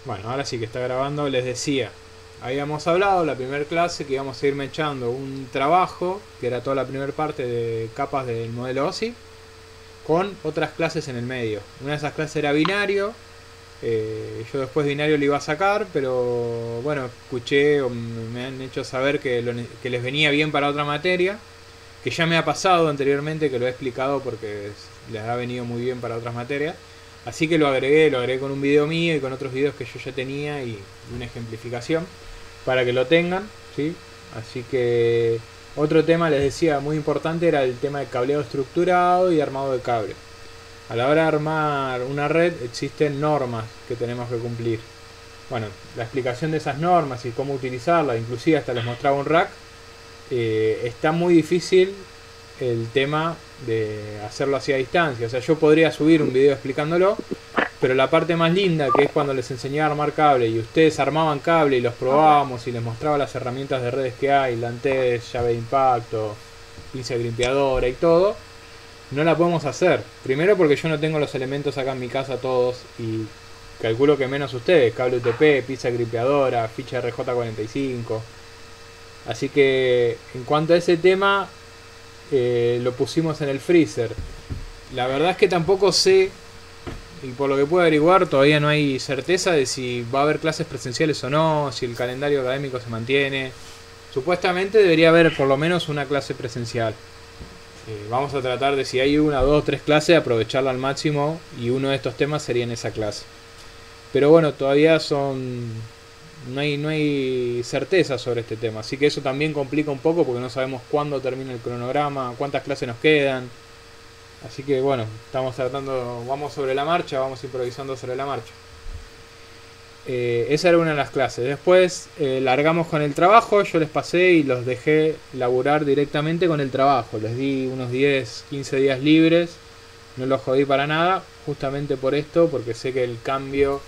Bueno, ahora sí que está grabando. Les decía, habíamos hablado la primera clase que íbamos a irme echando un trabajo, que era toda la primera parte de capas del modelo OSI, con otras clases en el medio. Una de esas clases era binario. Yo después binario lo iba a sacar, pero bueno, escuché o me han hecho saber que les venía bien para otra materia, que ya me ha pasado anteriormente, que lo he explicado porque les ha venido muy bien para otras materias. Así que lo agregué con un video mío y con otros videos que yo ya tenía y una ejemplificación para que lo tengan, ¿sí? Así que otro tema, les decía, muy importante era el tema de cableado estructurado y armado de cable. A la hora de armar una red existen normas que tenemos que cumplir. Bueno, la explicación de esas normas y cómo utilizarlas, inclusive hasta les mostraba un rack, está muy difícil el tema de hacerlo así a distancia. O sea, yo podría subir un video explicándolo, pero la parte más linda, que es cuando les enseñaba a armar cable y ustedes armaban cable y los probábamos y les mostraba las herramientas de redes que hay, LANTES, llave de impacto, pinza grimpeadora y todo, no la podemos hacer. Primero porque yo no tengo los elementos acá en mi casa todos y calculo que menos ustedes, cable UTP, pinza grimpeadora, ficha RJ45. Así que en cuanto a ese tema, lo pusimos en el freezer. La verdad es que tampoco sé, y por lo que puedo averiguar todavía no hay certeza de si va a haber clases presenciales o no, si el calendario académico se mantiene. Supuestamente debería haber por lo menos una clase presencial. Vamos a tratar de, si hay una, dos, tres clases, aprovecharla al máximo, y uno de estos temas sería en esa clase. Pero bueno, todavía no hay certeza sobre este tema, así que eso también complica un poco porque no sabemos cuándo termina el cronograma, cuántas clases nos quedan. Así que bueno, estamos tratando, vamos sobre la marcha, vamos improvisando sobre la marcha. Esa era una de las clases. Después largamos con el trabajo, yo les pasé y los dejé laburar directamente con el trabajo. Les di unos 10, 15 días libres, no los jodí para nada, justamente por esto, porque sé que el cambio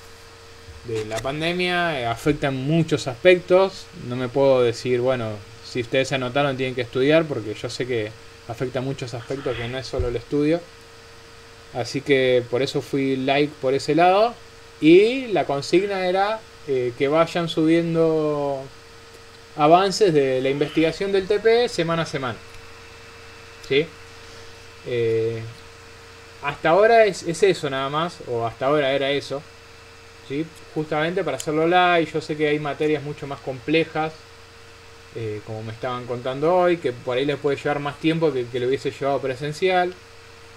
de la pandemia afecta en muchos aspectos. No me puedo decir, bueno, si ustedes se anotaron tienen que estudiar, porque yo sé que afecta muchos aspectos, que no es solo el estudio. Así que por eso fui like por ese lado. Y la consigna era que vayan subiendo avances de la investigación del TP semana a semana, ¿sí? Hasta ahora es eso nada más, o hasta ahora era eso, ¿sí? Justamente para hacerlo live. Yo sé que hay materias mucho más complejas, como me estaban contando hoy, que por ahí les puede llevar más tiempo que lo hubiese llevado presencial.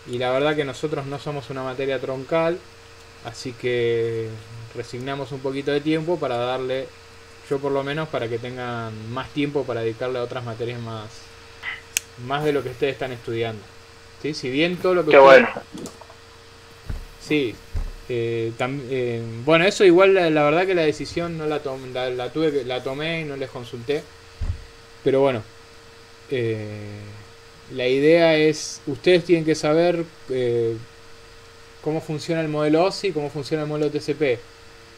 Y la verdad que nosotros no somos una materia troncal, así que resignamos un poquito de tiempo para darle, yo por lo menos, para que tengan más tiempo para dedicarle a otras materias más de lo que ustedes están estudiando, ¿sí? Si bien todo lo que Qué ustedes... bueno. Sí, bueno, eso igual la verdad que la decisión no la tomé y no les consulté, pero bueno, la idea es, ustedes tienen que saber cómo funciona el modelo OSI, cómo funciona el modelo TCP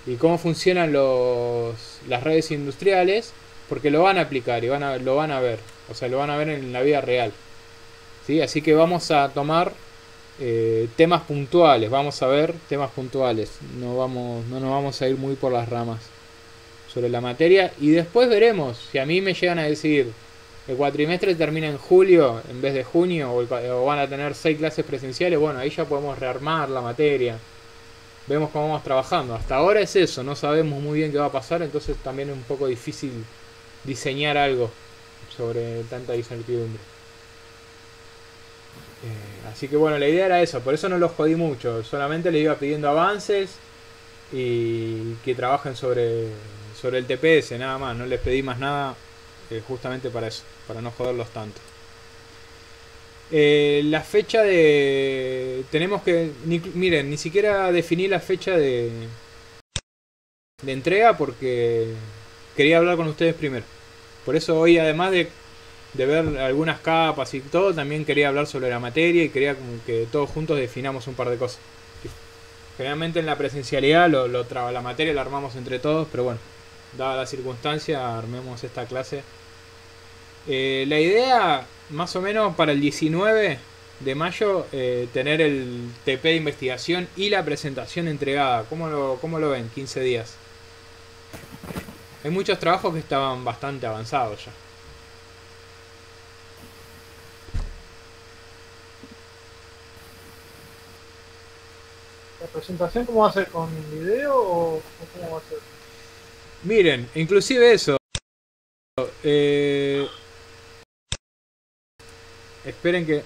y cómo funcionan las redes industriales, porque lo van a aplicar y lo van a ver, o sea, lo van a ver en la vida real, ¿sí? Así que vamos a tomar temas puntuales, vamos a ver temas puntuales, no nos vamos a ir muy por las ramas sobre la materia, y después veremos. Si a mí me llegan a decir el cuatrimestre termina en julio en vez de junio, o van a tener 6 clases presenciales, bueno, ahí ya podemos rearmar la materia, vemos cómo vamos trabajando. Hasta ahora es eso, no sabemos muy bien qué va a pasar, entonces también es un poco difícil diseñar algo sobre tanta incertidumbre. Así que bueno, la idea era eso, por eso no los jodí mucho, solamente les iba pidiendo avances y que trabajen sobre el TPS, nada más, no les pedí más nada, justamente para eso, para no joderlos tanto. La fecha de... tenemos que... miren, ni siquiera definí la fecha de entrega porque quería hablar con ustedes primero. Por eso hoy, además de ver algunas capas y todo, también quería hablar sobre la materia y quería como que todos juntos definamos un par de cosas. Generalmente en la presencialidad la materia la armamos entre todos, pero bueno, dada la circunstancia, armemos esta clase. La idea, más o menos para el 19 de mayo, tener el TP de investigación y la presentación entregada. ¿Cómo lo ven? 15 días. Hay muchos trabajos que estaban bastante avanzados ya. ¿La presentación cómo va a ser? ¿Con video o cómo va a ser? Miren, inclusive eso. eh, esperen que...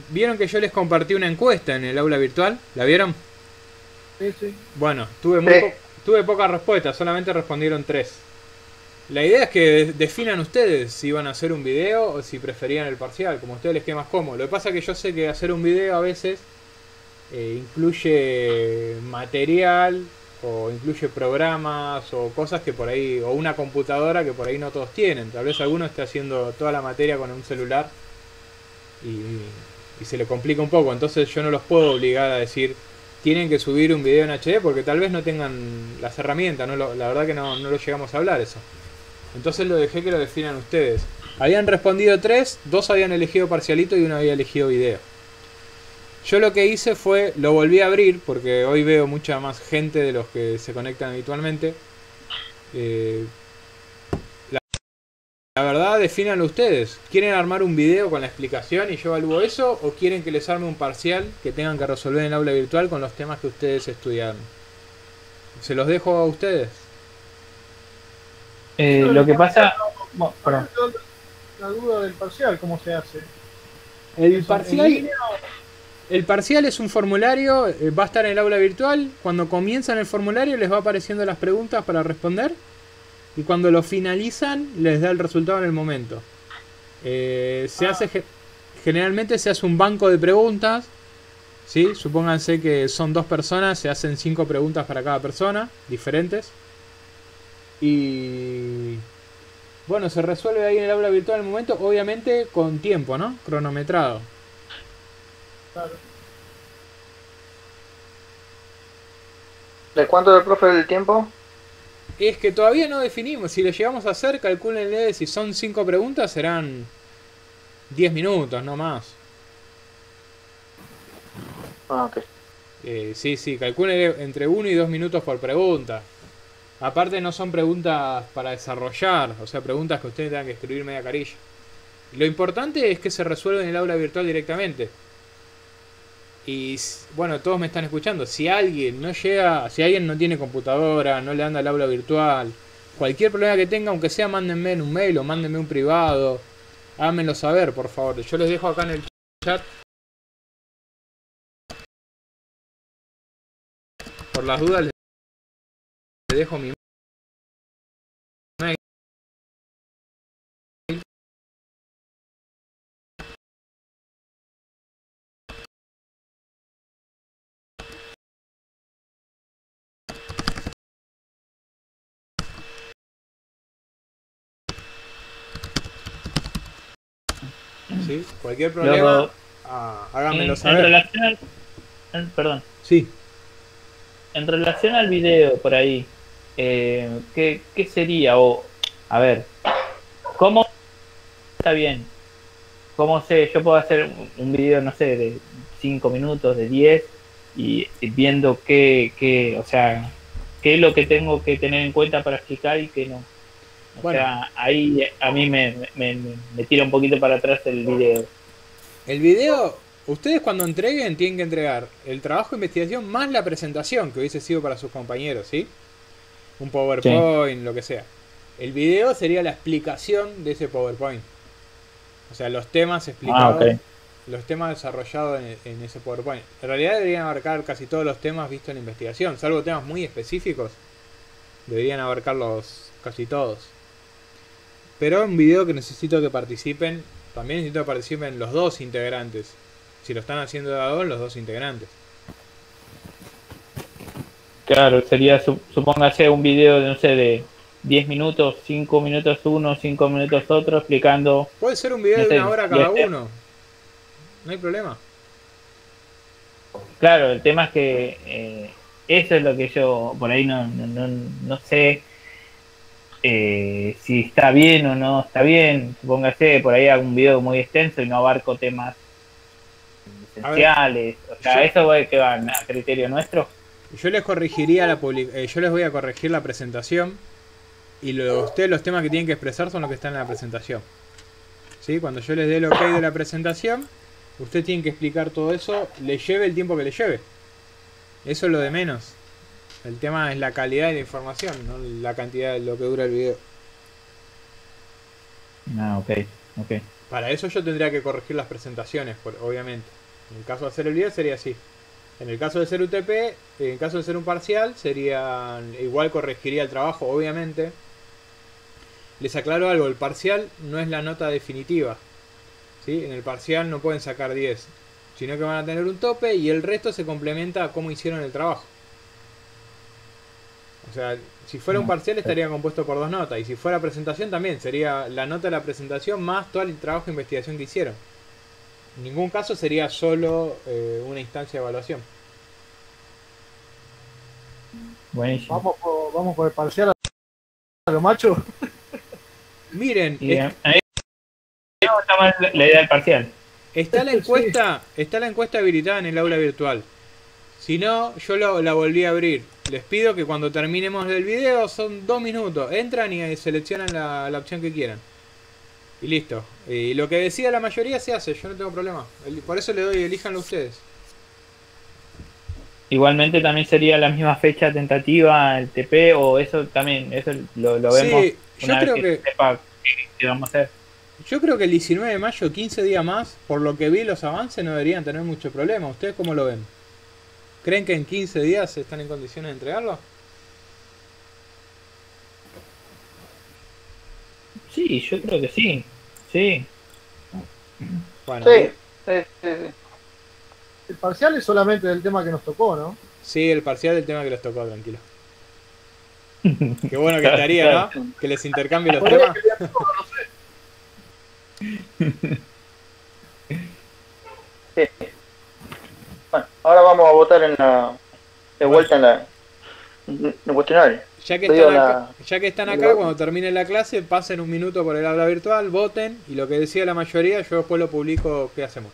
¿Vieron que yo les compartí una encuesta en el aula virtual? ¿La vieron? Sí, sí. Bueno, Sí. tuve pocas respuestas, solamente respondieron 3. La idea es que definan ustedes si van a hacer un video o si preferían el parcial, como a ustedes les quede más cómodo. Lo que pasa es que yo sé que hacer un video a veces incluye material o incluye programas o cosas que por ahí, o una computadora que por ahí no todos tienen. Tal vez alguno esté haciendo toda la materia con un celular y se le complica un poco. Entonces yo no los puedo obligar a decir tienen que subir un video en HD porque tal vez no tengan las herramientas. La verdad que no lo llegamos a hablar eso. Entonces lo dejé que lo definan ustedes. Habían respondido 3, 2 habían elegido parcialito y 1 había elegido video. Yo lo que hice fue, lo volví a abrir porque hoy veo mucha más gente de los que se conectan habitualmente. La verdad, defínanlo ustedes. ¿Quieren armar un video con la explicación y yo evalúo eso? ¿O quieren que les arme un parcial que tengan que resolver en el aula virtual con los temas que ustedes estudiaron? Se los dejo a ustedes. Lo que pasa... Bueno, perdón. La duda del parcial, ¿cómo se hace? El ¿En parcial... línea El parcial es un formulario, va a estar en el aula virtual. Cuando comienzan el formulario les va apareciendo las preguntas para responder. Y cuando lo finalizan les da el resultado en el momento. Generalmente se hace un banco de preguntas. ¿Sí? Supónganse que son 2 personas, se hacen 5 preguntas para cada persona, diferentes. Y bueno, se resuelve ahí en el aula virtual en el momento, obviamente con tiempo, ¿no? Cronometrado. Claro. ¿De cuánto del profe del tiempo? Es que todavía no definimos. Si lo llegamos a hacer, calcúlenle, si son 5 preguntas serán 10 minutos, no más. Ah, ok. Sí, calcúlenle entre 1 y 2 minutos por pregunta. Aparte no son preguntas para desarrollar, o sea, preguntas que ustedes tengan que escribir media carilla. Lo importante es que se resuelven en el aula virtual directamente. Y bueno, todos me están escuchando. Si alguien no llega, si alguien no tiene computadora, no le anda al aula virtual, cualquier problema que tenga, aunque sea, mándenme en un mail o mándenme un privado. Háganmelo saber, por favor. Yo les dejo acá en el chat. Por las dudas les dejo mi mail. ¿Sí? Cualquier problema, Luego, háganmelo en saber. relación perdón, Sí. en relación al video por ahí, ¿qué sería? O, a ver, ¿cómo está bien? ¿Cómo sé? Yo puedo hacer un video, no sé, de 5 minutos, de 10, y viendo o sea, qué es lo que tengo que tener en cuenta para explicar y qué no. O Bueno, sea, ahí a mí me tira un poquito para atrás el video. el video, ustedes cuando entreguen tienen que entregar el trabajo de investigación más la presentación que hubiese sido para sus compañeros, ¿sí? Un PowerPoint, lo que sea. El video sería la explicación de ese PowerPoint. O sea, los temas explicados, Ok. los temas desarrollados en ese PowerPoint. En realidad deberían abarcar casi todos los temas vistos en la investigación, salvo temas muy específicos. Deberían abarcarlos casi todos. Pero un video que necesito que participen, también necesito que participen los 2 integrantes. Si lo están haciendo de a 2, los 2 integrantes. Claro, sería, supóngase, un video de, no sé, de 10 minutos, 5 minutos uno, 5 minutos otro, explicando... Puede ser un video No de sé, 1 hora cada uno. No hay problema. Claro, el tema es que eso es lo que yo por ahí no sé si está bien o no está bien. Supóngase, por ahí hago un video muy extenso y no abarco temas esenciales. O sea, eso va que va a criterio nuestro. Yo les corregiría yo les voy a corregir la presentación Y ustedes los temas que tienen que expresar son los que están en la presentación. ¿Sí? Cuando yo les dé el ok de la presentación, ustedes tienen que explicar todo eso, le lleve el tiempo que le lleve. Eso es lo de menos. El tema es la calidad de la información, no la cantidad de lo que dura el video. Ah, ok, ok. Para eso yo tendría que corregir las presentaciones, obviamente. En el caso de hacer el video sería así. En el caso de ser UTP, en el caso de ser un parcial, sería igual corregiría el trabajo, obviamente. Les aclaro algo, el parcial no es la nota definitiva. ¿Sí? En el parcial no pueden sacar 10, sino que van a tener un tope y el resto se complementa a cómo hicieron el trabajo. O sea, si fuera un parcial estaría compuesto por 2 notas, y si fuera presentación también, sería la nota de la presentación más todo el trabajo de investigación que hicieron. En ningún caso sería solo una instancia de evaluación. Buenísimo. Vamos por el parcial a lo macho. Miren, Y a mí me gusta más la idea del parcial. está la encuesta habilitada en el aula virtual. Si no, yo la volví a abrir. Les pido que cuando terminemos el video, son 2 minutos, entran y seleccionan la opción que quieran. Y listo. Y lo que decida la mayoría se hace, yo no tengo problema. Por eso le doy, elíjanlo ustedes. Igualmente también sería la misma fecha tentativa, el TP, o eso también, eso lo vemos Sí, yo creo que sepa qué vamos a hacer. yo creo que el 19 de mayo, 15 días más, por lo que vi los avances no deberían tener mucho problema. ¿Ustedes cómo lo ven? ¿Creen que en 15 días están en condiciones de entregarlo? Sí, yo creo que sí. Sí. Bueno, Sí. El parcial es solamente del tema que nos tocó, ¿no? sí, el parcial del tema que les tocó, tranquilo. Qué bueno que estaría, ¿no? Que les intercambie los temas. Sí. Bueno, ahora vamos a votar de vuelta en el cuestionario. Ya que Digo, están acá, cuando termine la clase, pasen un minuto por el aula virtual, voten, y lo que decía la mayoría, yo después lo publico, ¿qué hacemos?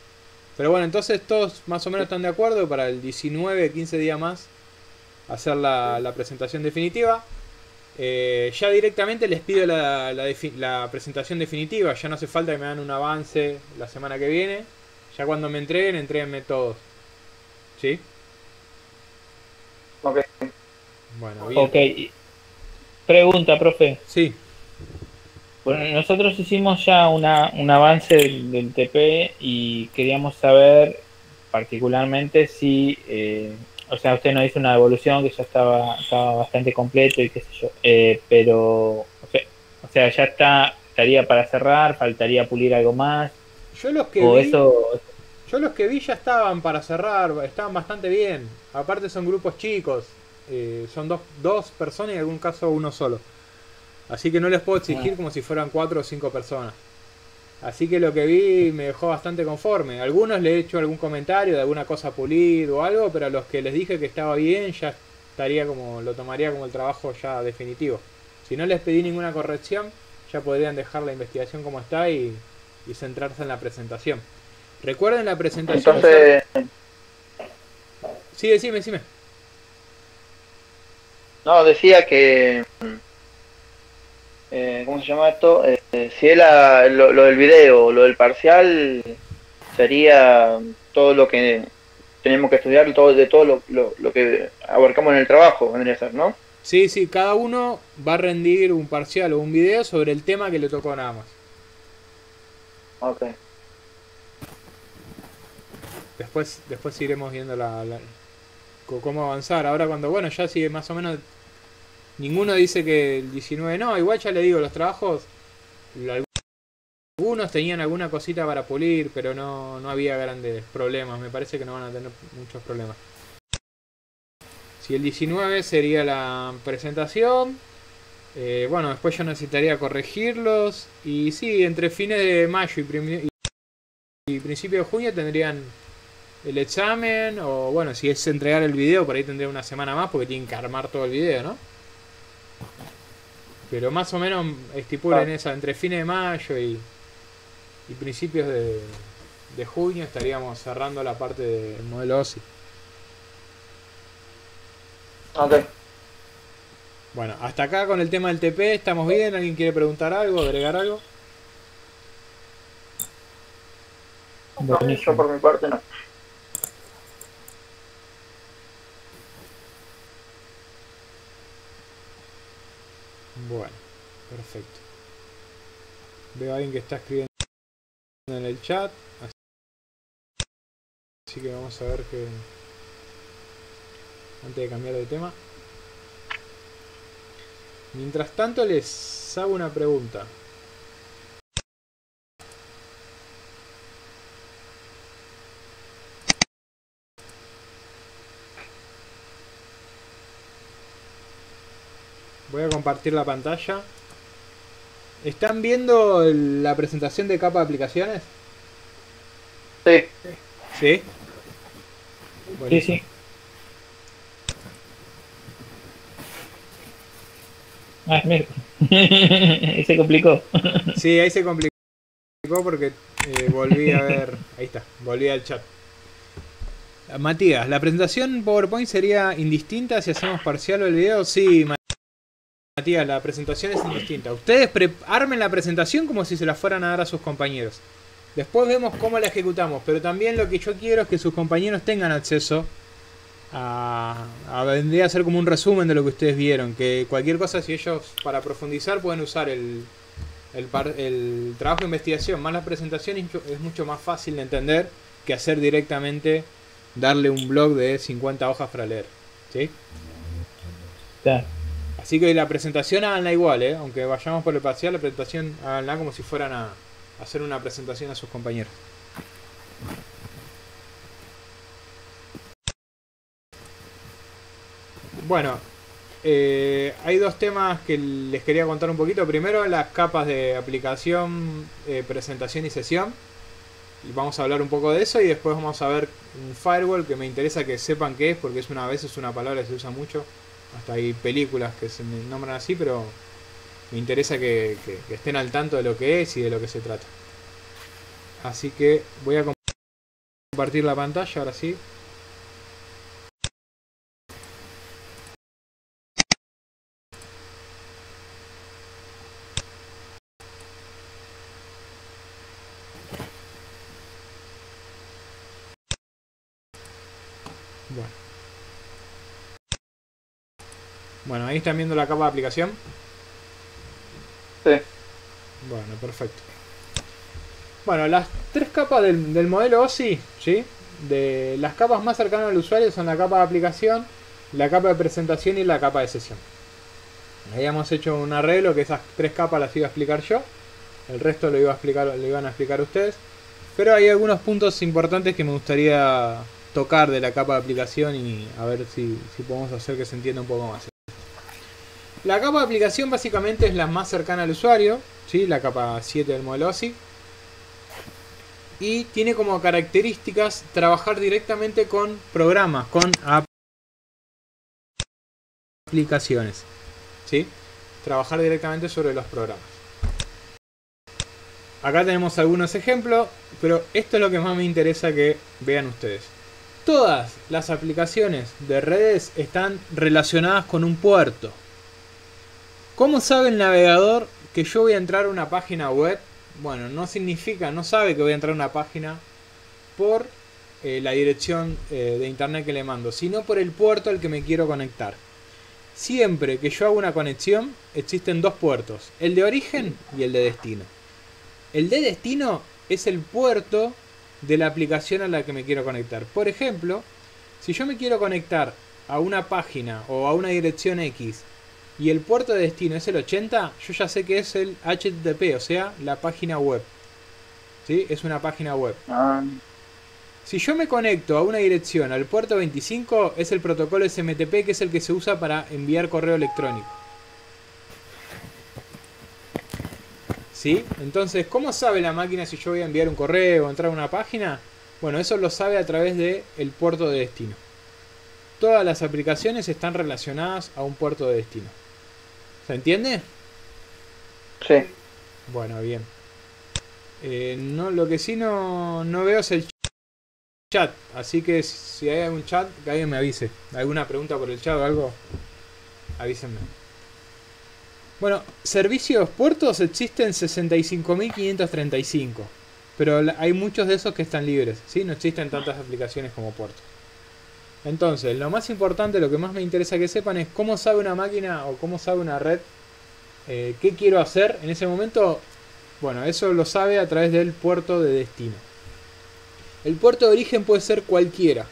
Pero bueno, entonces todos más o menos están de acuerdo para el 19, 15 días más hacer la presentación definitiva. Ya directamente les pido la presentación definitiva, ya no hace falta que me hagan un avance la semana que viene. Ya cuando me entreguen, entréguenme todos. ¿Sí? Ok. Bueno, bien. Ok. Pregunta, profe. Sí. Bueno, nosotros hicimos ya un avance del TP y queríamos saber particularmente si, o sea, usted nos hizo una evolución que ya estaba bastante completo y qué sé yo, pero, o sea, ya estaría para cerrar, faltaría pulir algo más, Yo los que o vi, eso, yo los que vi ya estaban para cerrar, estaban bastante bien. Aparte son grupos chicos, son dos personas y en algún caso uno solo. Así que no les puedo exigir como si fueran 4 o 5 personas. Así que lo que vi me dejó bastante conforme. A algunos le he hecho algún comentario de alguna cosa pulir o algo, pero a los que les dije que estaba bien ya lo tomaría como el trabajo ya definitivo. Si no les pedí ninguna corrección, ya podrían dejar la investigación como está y centrarse en la presentación. Recuerden la presentación. Entonces, Sí, decime. no, decía que, ¿cómo se llama esto? Si es lo del video, lo del parcial, sería todo lo que tenemos que estudiar, todo lo que abarcamos en el trabajo, vendría a ser, ¿no? Sí, cada uno va a rendir un parcial o un video sobre el tema que le tocó nada más. Ok. Después iremos viendo cómo avanzar. Ahora cuando, ya sigue más o menos. Ninguno dice que el 19 no, igual ya le digo, los trabajos. Algunos tenían alguna cosita para pulir, pero no había grandes problemas. Me parece que no van a tener muchos problemas. Si el 19 sería la presentación. Después yo necesitaría corregirlos. Y sí, entre fines de mayo y principio de junio tendrían el examen. O si es entregar el video, por ahí tendría una semana más porque tienen que armar todo el video, ¿no? Pero más o menos estipulen esa, entre fines de mayo y principios de junio estaríamos cerrando la parte del modelo OSI. Ok. Bueno, hasta acá con el tema del TP, ¿estamos bien? ¿Alguien quiere preguntar algo, agregar algo? No, yo por mi parte no. Bueno, perfecto. Veo a alguien que está escribiendo en el chat. Así que vamos a ver que... Antes de cambiar de tema. Mientras tanto les hago una pregunta. Voy a compartir la pantalla. ¿Están viendo la presentación de capa de aplicaciones? Sí. ¿Sí? Sí, sí. Ah, mira. Se complicó. Sí, ahí se complicó porque volví a ver... Ahí está, volví al chat. Matías, ¿la presentación PowerPoint sería indistinta si hacemos parcial o el video? Sí, Matías, la presentación es indistinta. Ustedes armen la presentación como si se la fueran a dar a sus compañeros. Después vemos cómo la ejecutamos, pero también lo que yo quiero es que sus compañeros tengan acceso vendría a ser como un resumen de lo que ustedes vieron. Que cualquier cosa, si ellos para profundizar pueden usar el trabajo de investigación más la presentación, es mucho más fácil de entender que hacer directamente darle un blog de 50 hojas para leer. ¿Sí? Claro. Así que la presentación háganla igual, aunque vayamos por el parcial, la presentación háganla como si fueran a hacer una presentación a sus compañeros. Bueno, hay dos temas que les quería contar un poquito. Primero, las capas de aplicación, presentación y sesión. Y vamos a hablar un poco de eso y después vamos a ver un firewall que me interesa que sepan qué es, porque a veces es una palabra que se usa mucho. Hasta hay películas que se nombran así, pero me interesa que estén al tanto de lo que es y de lo que se trata. Así que voy a compartir la pantalla, ahora sí. Bueno, ahí están viendo la capa de aplicación. Sí. Bueno, perfecto. Bueno, las tres capas del modelo OSI, ¿sí? De las capas más cercanas al usuario son la capa de aplicación, la capa de presentación y la capa de sesión. Habíamos hecho un arreglo que esas tres capas las iba a explicar yo. El resto lo iban a explicar ustedes. Pero hay algunos puntos importantes que me gustaría tocar de la capa de aplicación y a ver si podemos hacer que se entienda un poco más. La capa de aplicación básicamente es la más cercana al usuario, ¿sí? La capa 7 del modelo OSI. Y tiene como características trabajar directamente con programas, con aplicaciones, ¿sí? Trabajar directamente sobre los programas. Acá tenemos algunos ejemplos, pero esto es lo que más me interesa que vean ustedes. Todas las aplicaciones de redes están relacionadas con un puerto. ¿Cómo sabe el navegador que yo voy a entrar a una página web? Bueno, no sabe que voy a entrar a una página por la dirección de internet que le mando, sino por el puerto al que me quiero conectar. Siempre que yo hago una conexión, existen dos puertos, el de origen y el de destino. El de destino es el puerto de la aplicación a la que me quiero conectar. Por ejemplo, si yo me quiero conectar a una página o a una dirección X y el puerto de destino es el 80, yo ya sé que es el HTTP, o sea, la página web. ¿Sí? Es una página web. Si yo me conecto a una dirección al puerto 25, es el protocolo SMTP, que es el que se usa para enviar correo electrónico. ¿Sí? Entonces, ¿cómo sabe la máquina si yo voy a enviar un correo o entrar a una página? Bueno, eso lo sabe a través del puerto de destino. Todas las aplicaciones están relacionadas a un puerto de destino. ¿Se entiende? Sí. Bueno, bien. Lo que sí no veo es el chat. Así que si hay algún chat, que alguien me avise. ¿Alguna pregunta por el chat o algo? Avísenme. Bueno, servicios puertos existen 65.535, pero hay muchos de esos que están libres, ¿sí? No existen tantas aplicaciones como puertos. Entonces, lo más importante, lo que más me interesa que sepan es cómo sabe una máquina o cómo sabe una red, qué quiero hacer en ese momento. Bueno, eso lo sabe a través del puerto de destino. El puerto de origen puede ser cualquiera,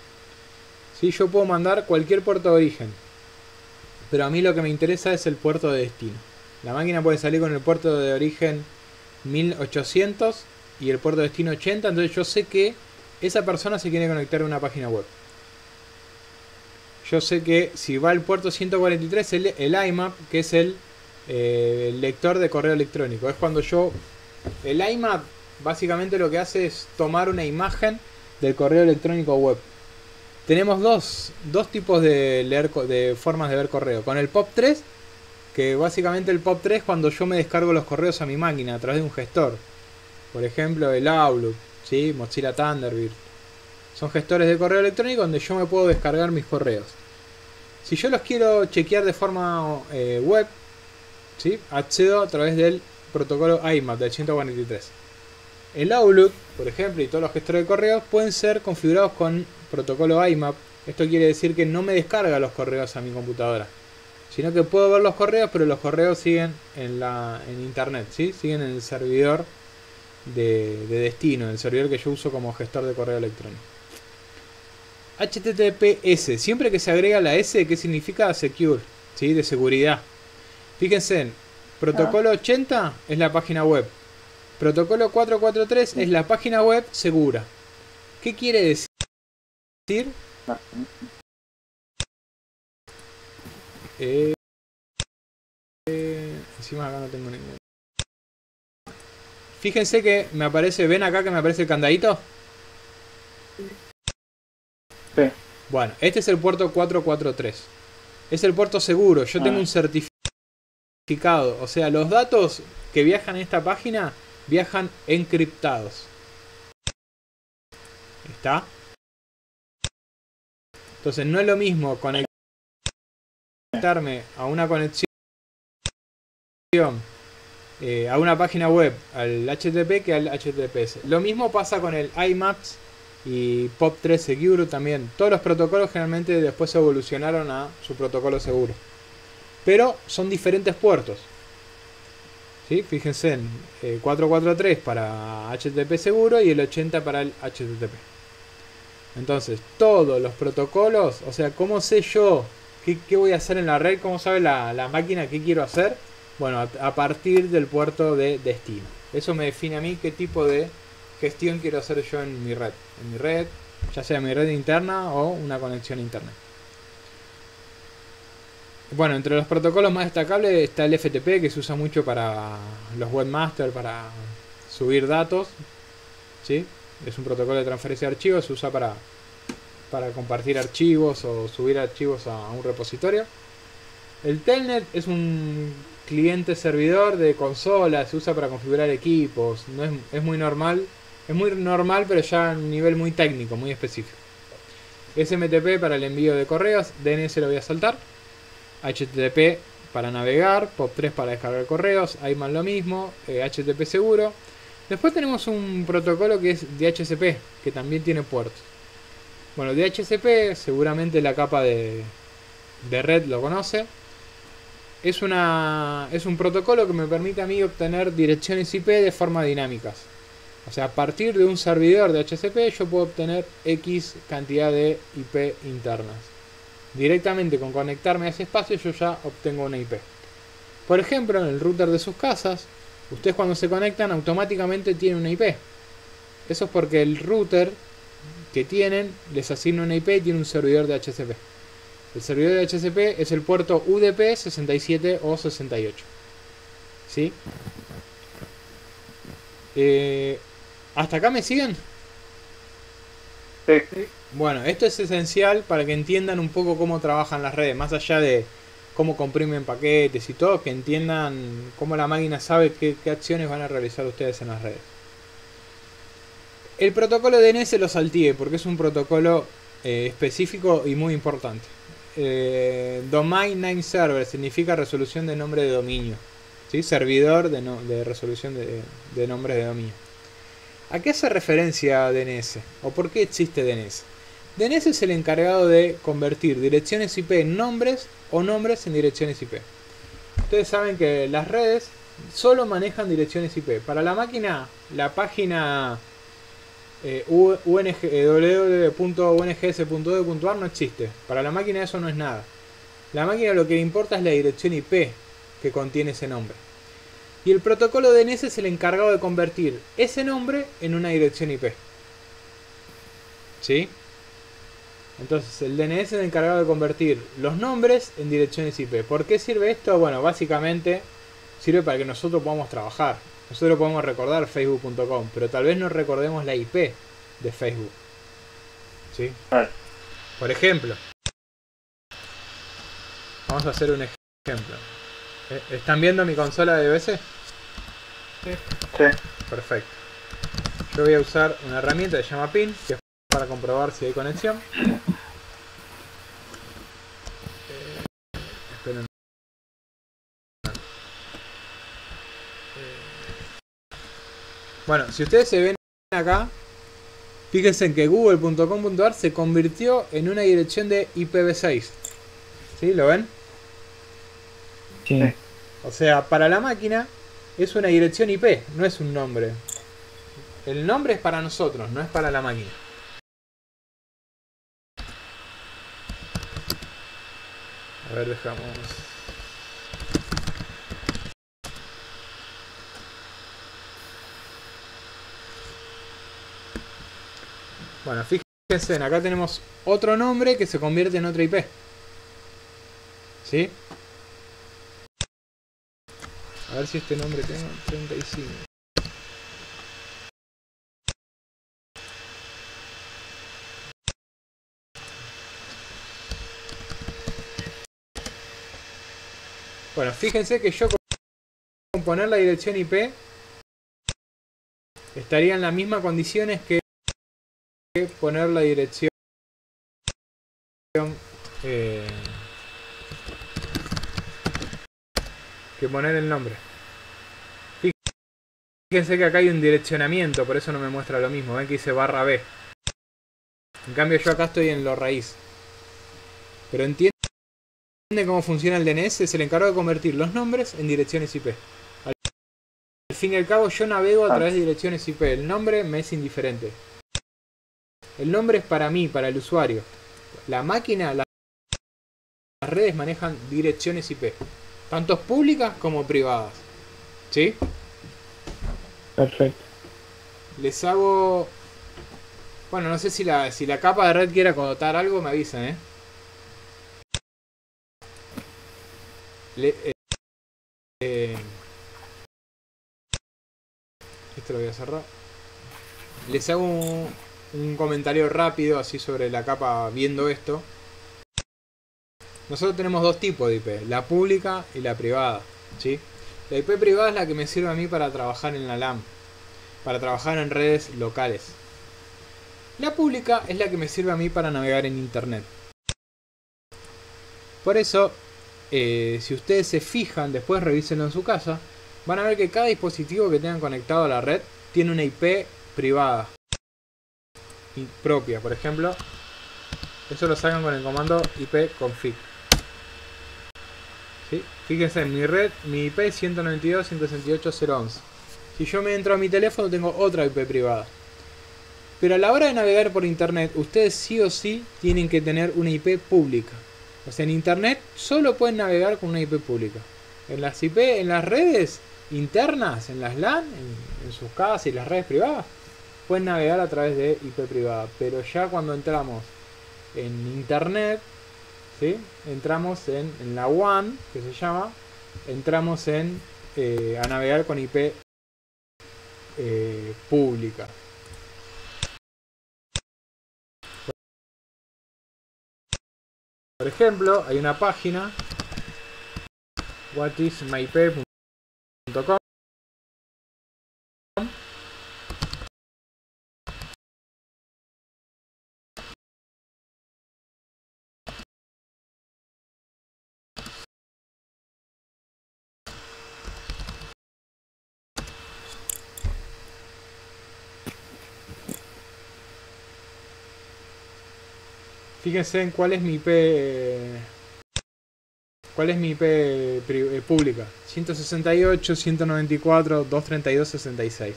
¿sí? Yo puedo mandar cualquier puerto de origen, pero a mí lo que me interesa es el puerto de destino. La máquina puede salir con el puerto de origen 1800 y el puerto de destino 80, entonces yo sé que esa persona se quiere conectar a una página web. Yo sé que si va al puerto 143, el IMAP, que es el lector de correo electrónico, es cuando el IMAP básicamente lo que hace es tomar una imagen del correo electrónico web. Tenemos dos tipos de formas de ver correo. Con el POP3, que básicamente el POP3 es cuando yo me descargo los correos a mi máquina a través de un gestor. Por ejemplo, el Outlook, ¿sí? Mozilla Thunderbird. Son gestores de correo electrónico donde yo me puedo descargar mis correos. Si yo los quiero chequear de forma web, ¿sí? Accedo a través del protocolo IMAP del 143. El Outlook, por ejemplo, y todos los gestores de correos pueden ser configurados con protocolo IMAP. Esto quiere decir que no me descarga los correos a mi computadora, sino que puedo ver los correos, pero los correos siguen en internet, ¿sí? Siguen en el servidor de destino, el servidor que yo uso como gestor de correo electrónico. HTTPS, siempre que se agrega la S, ¿qué significa? Secure, ¿sí? De seguridad. Fíjense, protocolo 80 es la página web. Protocolo 443 es la página web segura. ¿Qué quiere decir? Encima acá no tengo ningún. Fíjense que me aparece, ¿ven acá que me aparece el candadito? Sí. Bueno, este es el puerto 443. Es el puerto seguro. Yo tengo un certificado. O sea, los datos que viajan en esta página viajan encriptados. ¿Está? Entonces no es lo mismo conectarme a una conexión a una página web, al HTTP, que al HTTPS. Lo mismo pasa con el IMAPS y POP3 Secure también. Todos los protocolos generalmente después evolucionaron a su protocolo seguro. Pero son diferentes puertos. ¿Sí? Fíjense en 443 para HTTP seguro y el 80 para el HTTP. Entonces, todos los protocolos, o sea, ¿cómo sé yo qué voy a hacer en la red? ¿Cómo sabe la máquina qué quiero hacer? Bueno, a partir del puerto de destino. Eso me define a mí qué tipo de gestión quiero hacer yo en mi red. En mi red, ya sea mi red interna o una conexión a internet. Bueno, entre los protocolos más destacables está el FTP, que se usa mucho para los webmasters, para subir datos, ¿sí? Es un protocolo de transferencia de archivos, se usa para compartir archivos o subir archivos a un repositorio. El Telnet es un cliente servidor de consola, se usa para configurar equipos, es muy normal, pero ya a un nivel muy técnico, muy específico. SMTP para el envío de correos, DNS lo voy a saltar. HTTP para navegar, POP3 para descargar correos, IMAP lo mismo, HTTP seguro. Después tenemos un protocolo que es DHCP, que también tiene puertos. Bueno, DHCP, seguramente la capa de red lo conoce. Es un protocolo que me permite a mí obtener direcciones IP de forma dinámicas. O sea, a partir de un servidor de DHCP yo puedo obtener X cantidad de IP internas. Directamente con conectarme a ese espacio yo ya obtengo una IP. Por ejemplo, en el router de sus casas, ustedes cuando se conectan automáticamente tienen una IP. Eso es porque el router que tienen les asigna una IP y tiene un servidor de DHCP. El servidor de DHCP es el puerto UDP 67 o 68. ¿Sí? ¿Hasta acá me siguen? Sí. Bueno, esto es esencial para que entiendan un poco cómo trabajan las redes, más allá de cómo comprimen paquetes y todo, que entiendan cómo la máquina sabe qué acciones van a realizar ustedes en las redes. El protocolo DNS lo salteé porque es un protocolo específico y muy importante. Domain Name Server significa resolución de nombre de dominio. ¿Sí? Servidor de resolución de nombres de dominio. ¿A qué hace referencia DNS? ¿O por qué existe DNS? DNS es el encargado de convertir direcciones IP en nombres o nombres en direcciones IP. Ustedes saben que las redes solo manejan direcciones IP. Para la máquina, la página www.ungс.edu.ar no existe. Para la máquina eso no es nada. La máquina lo que le importa es la dirección IP que contiene ese nombre. Y el protocolo DNS es el encargado de convertir ese nombre en una dirección IP. ¿Sí? Entonces el DNS es el encargado de convertir los nombres en direcciones IP. ¿Por qué sirve esto? Bueno, básicamente sirve para que nosotros podamos trabajar. Nosotros podemos recordar facebook.com, pero tal vez no recordemos la IP de Facebook. ¿Sí? Por ejemplo, vamos a hacer un ejemplo. ¿Están viendo mi consola de BBC? Sí. Perfecto. Yo voy a usar una herramienta que se llama PIN, que es para comprobar si hay conexión. Esperen. Bueno, si ustedes se ven acá, fíjense en que google.com.ar se convirtió en una dirección de IPv6. ¿Sí? ¿Lo ven? Sí. O sea, para la máquina es una dirección IP, no es un nombre. El nombre es para nosotros, no es para la máquina. A ver, dejamos. Bueno, fíjense, acá tenemos otro nombre que se convierte en otra IP. ¿Sí? A ver si este nombre tengo 35. Bueno, fíjense que yo con poner la dirección IP estaría en las mismas condiciones que poner la dirección que poner el nombre. Fíjense que acá hay un direccionamiento, por eso no me muestra lo mismo. Ven que dice /B. En cambio yo acá estoy en lo raíz. Pero entiende cómo funciona el DNS, es el encargado de convertir los nombres en direcciones IP. Al fin y al cabo yo navego a través de direcciones IP. El nombre me es indiferente. El nombre es para mí, para el usuario. La máquina, las redes manejan direcciones IP. Tanto públicas como privadas. ¿Sí? Perfecto. Les hago... Bueno, no sé si la capa de red quiere acotar algo, me avisan, ¿eh? Esto lo voy a cerrar. Les hago un comentario rápido así sobre la capa viendo esto. Nosotros tenemos dos tipos de IP, la pública y la privada, ¿sí? La IP privada es la que me sirve a mí para trabajar en la LAN, para trabajar en redes locales. La pública es la que me sirve a mí para navegar en internet. Por eso, si ustedes se fijan, después revísenlo en su casa, van a ver que cada dispositivo que tengan conectado a la red tiene una IP privada y propia. Por ejemplo, eso lo sacan con el comando ipconfig. ¿Sí? Fíjense, en mi red, mi IP es 192.168.0.11. Si yo me entro a mi teléfono, tengo otra IP privada. Pero a la hora de navegar por internet, ustedes sí o sí tienen que tener una IP pública. O sea, en internet solo pueden navegar con una IP pública. En las IP, en las redes internas, en las LAN, en sus casas y las redes privadas, pueden navegar a través de IP privada. Pero ya cuando entramos en internet, ¿sí? Entramos en la WAN, que se llama, entramos a navegar con IP pública. Por ejemplo, hay una página whatismyp.com Fíjense en cuál es mi IP. ¿Cuál es mi IP pública? 168, 194, 232, 66.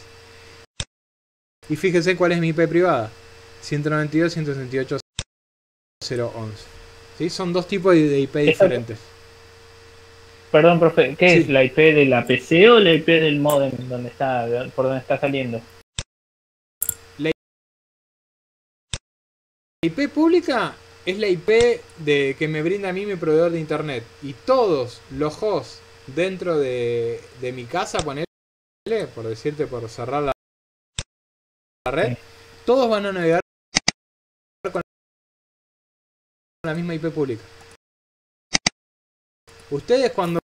Y fíjense cuál es mi IP privada. 192, 168, 011. ¿Sí? Son dos tipos de IP diferentes. Perdón, profe, ¿qué Sí. es la IP de la PC o la IP del modem donde está, por donde está saliendo? La IP pública es la IP que me brinda a mí mi proveedor de internet. Y todos los hosts dentro de mi casa, ponele, por decirte, por cerrar la red, Sí. todos van a navegar con la misma IP pública. Ustedes cuando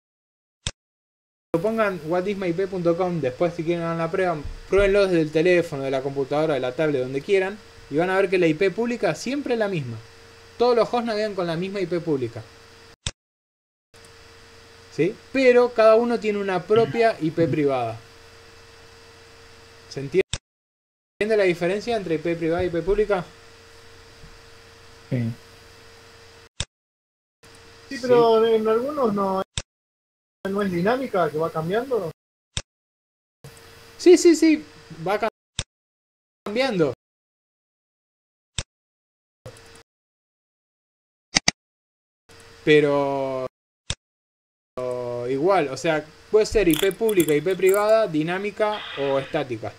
pongan whatismyip.com, después si quieren hagan la prueba, pruébenlo desde el teléfono, de la computadora, de la tablet, donde quieran, y van a ver que la IP pública siempre es la misma. Todos los hosts navegan con la misma IP pública. ¿Sí? Pero cada uno tiene una propia IP privada. ¿Se entiende la diferencia entre IP privada y IP pública? Sí. Sí, pero en algunos no es dinámica, que va cambiando. Sí, sí, sí. Va cambiando. Pero igual, o sea, puede ser IP pública, IP privada, dinámica o estática.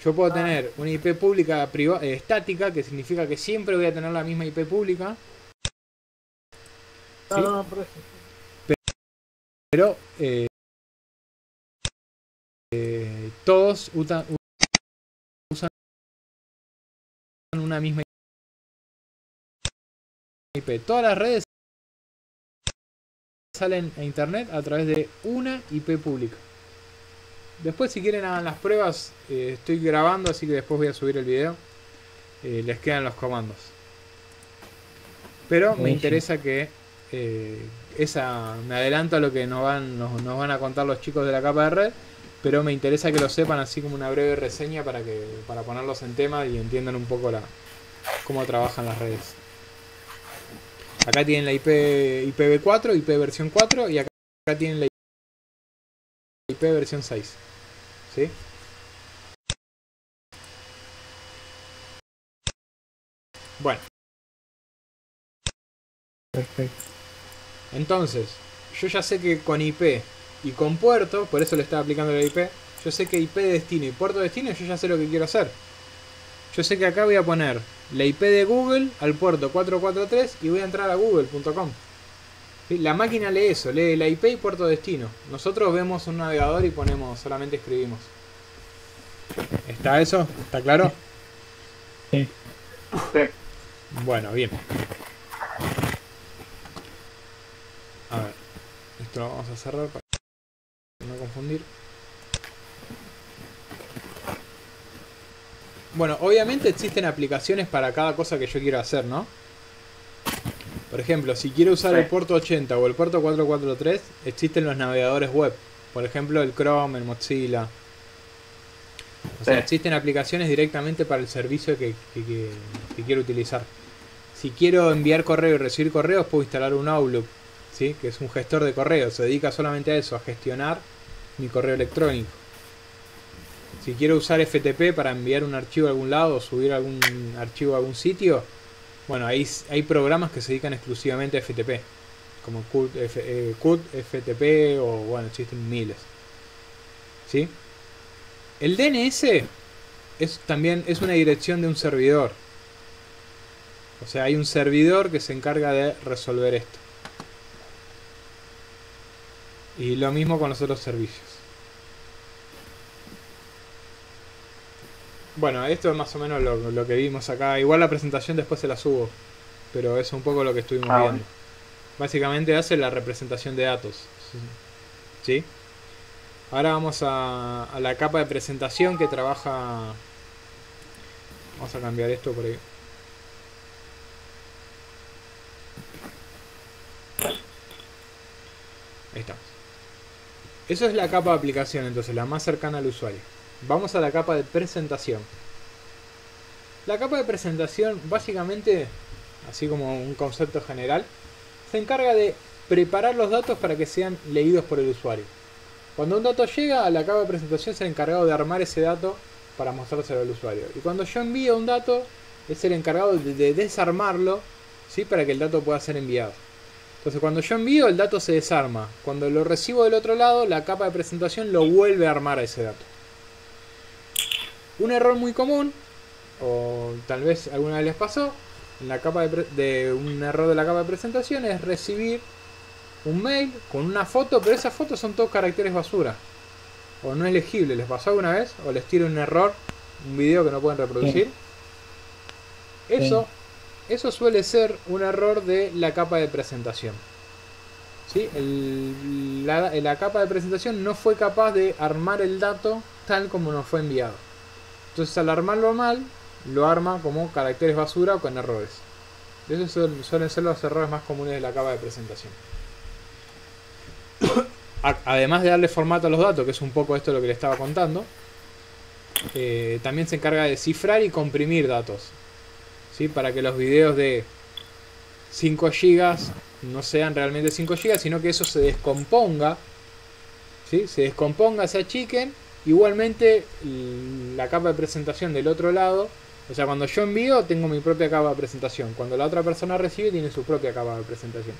Yo puedo tener una IP pública estática, que significa que siempre voy a tener la misma IP pública. ¿Sí? No, por eso. Pero todos usan una misma IP. Todas las redes salen a internet a través de una IP pública. Después si quieren hagan las pruebas, estoy grabando, así que después voy a subir el video. Les quedan los comandos. Pero me interesa que me adelanto a lo que nos van a contar los chicos de la capa de red, pero me interesa que lo sepan así como una breve reseña para ponerlos en tema y entiendan un poco cómo trabajan las redes. Acá tienen la IPv4, IP versión 4, y acá tienen la IP versión 6. ¿Sí? Bueno. Perfecto. Entonces, yo ya sé que con IP y con puerto, por eso le estaba aplicando la IP, yo sé que IP destino y puerto destino, yo ya sé lo que quiero hacer. Yo sé que acá voy a poner la IP de Google al puerto 443 y voy a entrar a google.com. ¿Sí? La máquina lee eso, lee la IP y puerto destino. Nosotros vemos un navegador y solamente escribimos. ¿Está eso? ¿Está claro? Sí. Sí. Bueno, bien. A ver, esto lo vamos a cerrar para no confundir. Bueno, obviamente existen aplicaciones para cada cosa que yo quiero hacer, ¿no? Por ejemplo, si quiero usar el puerto 80 o el puerto 443, existen los navegadores web. Por ejemplo, el Chrome, el Mozilla. O sea, existen aplicaciones directamente para el servicio que quiero utilizar. Si quiero enviar correo y recibir correos, puedo instalar un Outlook, ¿sí? Que es un gestor de correos. Se dedica solamente a eso, a gestionar mi correo electrónico. Si quiero usar FTP para enviar un archivo a algún lado o subir algún archivo a algún sitio, bueno, hay programas que se dedican exclusivamente a FTP, como CUT, FTP o bueno, existen miles. ¿Sí? El DNS también es una dirección de un servidor. O sea, hay un servidor que se encarga de resolver esto. Y lo mismo con los otros servicios. Bueno, esto es más o menos lo que vimos acá. Igual la presentación después se la subo, pero es un poco lo que estuvimos viendo. Bueno. Básicamente hace la representación de datos. ¿Sí? Ahora vamos a la capa de presentación que trabaja... Vamos a cambiar esto por ahí. Ahí estamos. Eso es la capa de aplicación, entonces la más cercana al usuario. Vamos a la capa de presentación. La capa de presentación básicamente... así como un concepto general, se encarga de preparar los datos para que sean leídos por el usuario. Cuando un dato llega, a la capa de presentación es el encargado de armar ese dato para mostrárselo al usuario. Y cuando yo envío un dato, es el encargado de desarmarlo, ¿sí? Para que el dato pueda ser enviado. Entonces cuando yo envío, el dato se desarma. Cuando lo recibo del otro lado, la capa de presentación lo vuelve a armar a ese dato. Un error muy común, o tal vez alguna vez les pasó, en la capa de un error de la capa de presentación es recibir un mail con una foto, pero esas fotos son todos caracteres basura. O no es legible. ¿Les pasó alguna vez? ¿O les tiro un error? Un video que no pueden reproducir. Sí. Eso suele ser un error de la capa de presentación. ¿Sí? La capa de presentación no fue capaz de armar el dato tal como nos fue enviado. Entonces al armarlo mal, lo arma como caracteres basura o con errores. Esos suelen ser los errores más comunes de la capa de presentación. Además de darle formato a los datos, que es un poco esto lo que le estaba contando, también se encarga de cifrar y comprimir datos, ¿sí? Para que los videos de 5 GB no sean realmente 5 GB, sino que eso se descomponga, ¿sí? Se descomponga, se achiquen. Igualmente la capa de presentación del otro lado, o sea, cuando yo envío tengo mi propia capa de presentación, cuando la otra persona recibe tiene su propia capa de presentación.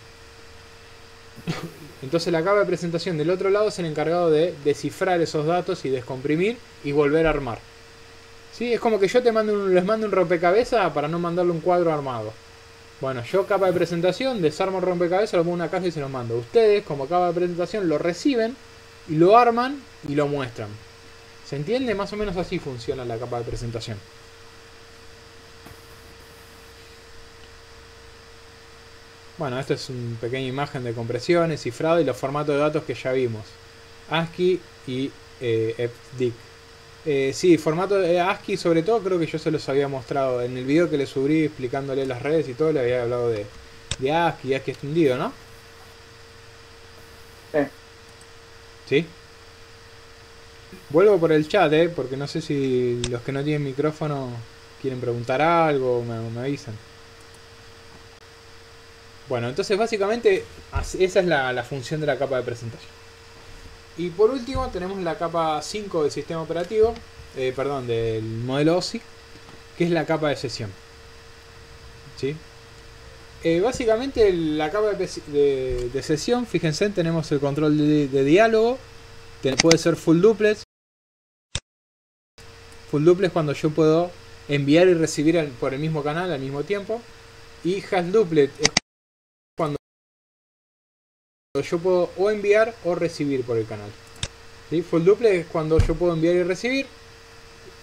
Entonces la capa de presentación del otro lado es el encargado de descifrar esos datos y descomprimir y volver a armar. ¿Sí? Es como que yo les mando un rompecabezas para no mandarle un cuadro armado. Bueno, yo capa de presentación, desarmo el rompecabezas, lo pongo en una caja y se lo mando. Ustedes como capa de presentación lo reciben y lo arman y lo muestran. ¿Se entiende? Más o menos así funciona la capa de presentación. Bueno, esta es una pequeña imagen de compresiones, cifrado y los formatos de datos que ya vimos. ASCII y EBCDIC. Sí, formato de ASCII sobre todo creo que yo se los había mostrado en el video que les subí explicándole las redes y todo, le había hablado de ASCII y ASCII extendido, ¿no? Sí. ¿Sí? Vuelvo por el chat, porque no sé si los que no tienen micrófono quieren preguntar algo o me avisan. Bueno, entonces básicamente esa es la función de la capa de presentación. Y por último tenemos la capa 5 del sistema operativo, del modelo OSI, que es la capa de sesión. ¿Sí? Básicamente la capa de sesión, fíjense, tenemos el control de diálogo, puede ser full duplex. Full duplex cuando yo puedo enviar y recibir por el mismo canal al mismo tiempo. Y hash duplex es cuando yo puedo o enviar o recibir por el canal. ¿Sí? Full duplex es cuando yo puedo enviar y recibir.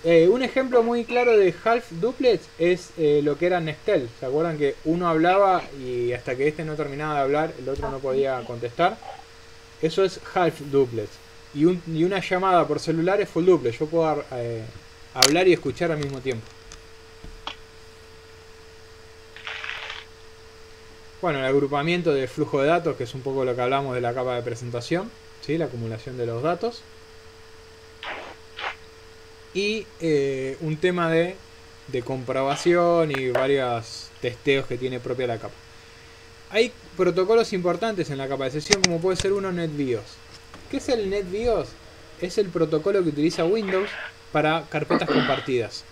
Un ejemplo muy claro de half duplex es lo que era Nextel. ¿Se acuerdan que uno hablaba y hasta que este no terminaba de hablar el otro no podía contestar? Eso es half duplex. Y una llamada por celular es full duplex. Yo puedo hablar y escuchar al mismo tiempo. Bueno, el agrupamiento de flujo de datos, que es un poco lo que hablamos de la capa de presentación, ¿sí? La acumulación de los datos. Y un tema de comprobación y varios testeos que tiene propia la capa. Hay protocolos importantes en la capa de sesión, como puede ser uno NetBIOS. ¿Qué es el NetBIOS? Es el protocolo que utiliza Windows para carpetas compartidas.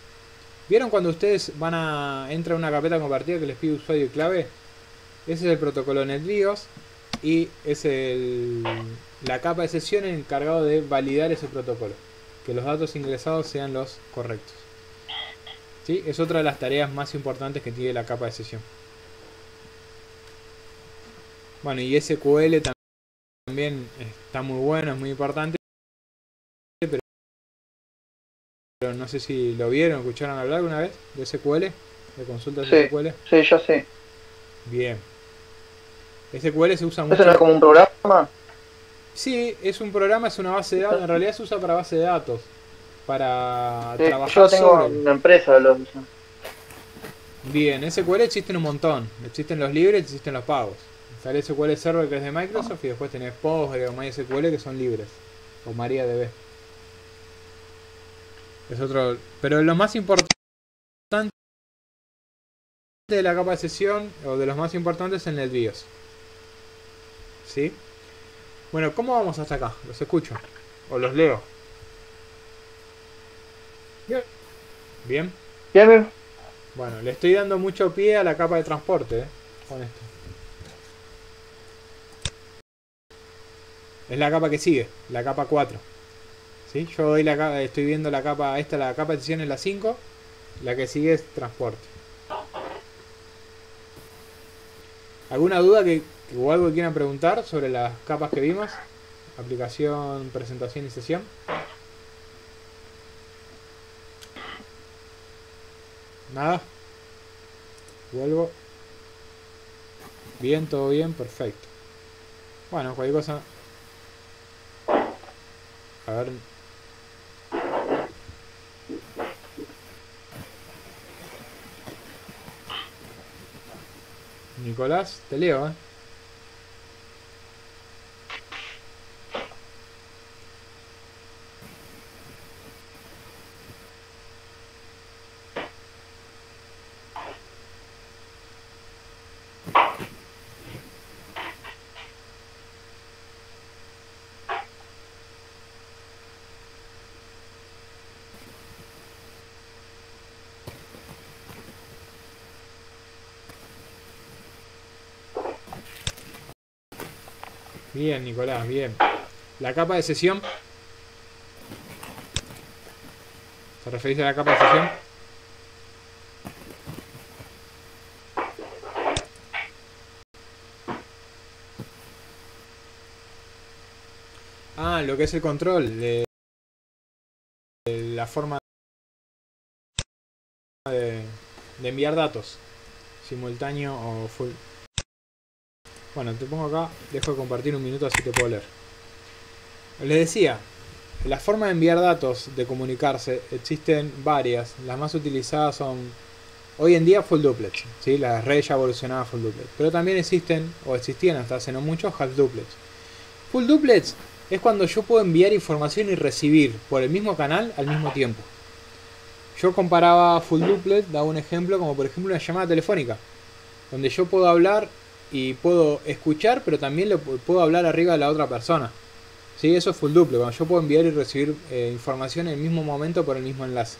¿Vieron cuando ustedes entran a una carpeta compartida que les pide usuario y clave? Ese es el protocolo NetBIOS y es la capa de sesión encargado de validar ese protocolo, que los datos ingresados sean los correctos. ¿Sí? Es otra de las tareas más importantes que tiene la capa de sesión. Bueno, y SQL también está muy bueno, es muy importante, pero no sé si lo vieron, escucharon hablar alguna vez de SQL, de consultas de SQL. Sí, yo sé. Bien. SQL se usa mucho. ¿Eso no es como un programa? Sí, es un programa, es una base de datos. En realidad se usa para base de datos. Para sí, trabajar yo tengo una empresa lo usa. Bien, SQL existen un montón. Existen los libres y existen los pagos. Está el SQL Server que es de Microsoft y después tenés Postgre o MySQL que son libres. O MariaDB. Es otro. Pero lo más importante de la capa de sesión, o de los más importantes, en el BIOS. ¿Sí? Bueno, ¿cómo vamos hasta acá? ¿Los escucho? ¿O los leo? Bien. ¿Bien? Bien, bien. Bueno, le estoy dando mucho pie a la capa de transporte, con esto. Es la capa que sigue, la capa 4. ¿Sí? Yo doy estoy viendo la capa, la capa de sesión es la 5, la que sigue es transporte. ¿Alguna duda o algo que quieran preguntar sobre las capas que vimos? Aplicación, presentación y sesión. Nada. Vuelvo. Bien, todo bien, perfecto. Bueno, cualquier cosa. A ver. Nicolás, te leo, ¿eh? Bien, Nicolás, bien. La capa de sesión. ¿Te referís a la capa de sesión? Ah, lo que es el control de la forma de enviar datos simultáneo o full. Bueno, te pongo acá, dejo de compartir un minuto así te puedo leer. Les decía, la forma de enviar datos, de comunicarse, existen varias. Las más utilizadas son hoy en día full duplex, ¿sí? Las redes ya evolucionadas full duplex. Pero también existen, o existían hasta hace no mucho, half duplex. Full duplex es cuando yo puedo enviar información y recibir por el mismo canal al mismo tiempo. Yo comparaba full duplex, daba un ejemplo como por ejemplo una llamada telefónica, donde yo puedo hablar y puedo escuchar, pero también puedo hablar arriba de la otra persona. ¿Sí? Eso es full duplex, cuando yo puedo enviar y recibir información en el mismo momento por el mismo enlace.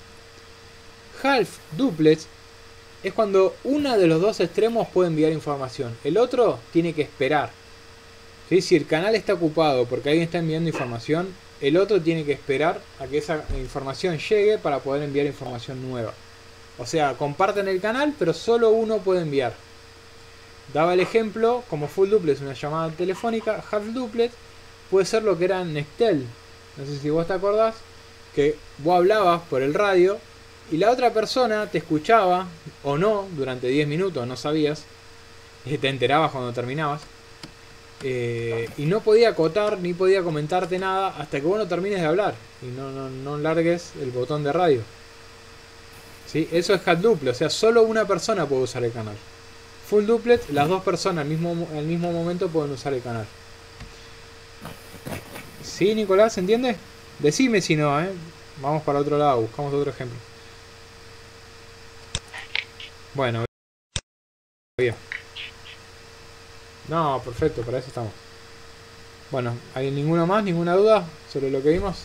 Half duplex es cuando uno de los dos extremos puede enviar información, el otro tiene que esperar. ¿Sí? Si el canal está ocupado porque alguien está enviando información, el otro tiene que esperar a que esa información llegue para poder enviar información nueva. O sea, comparten el canal, pero solo uno puede enviar. Daba el ejemplo, como full duplex una llamada telefónica, half duplex puede ser lo que era Nextel. No sé si vos te acordás, que vos hablabas por el radio y la otra persona te escuchaba o no durante 10 minutos, no sabías, te enterabas cuando terminabas. Y no podía acotar ni podía comentarte nada hasta que vos no termines de hablar y no largues el botón de radio. ¿Sí? Eso es half duplex, o sea, solo una persona puede usar el canal. Full duplex, las dos personas al mismo momento pueden usar el canal. ¿Sí, Nicolás? ¿Entiendes? Decime si no, ¿eh? Vamos para otro lado, buscamos otro ejemplo. Bueno, bien. No, perfecto, para eso estamos. Bueno, ¿hay ninguno más? ¿Ninguna duda sobre lo que vimos?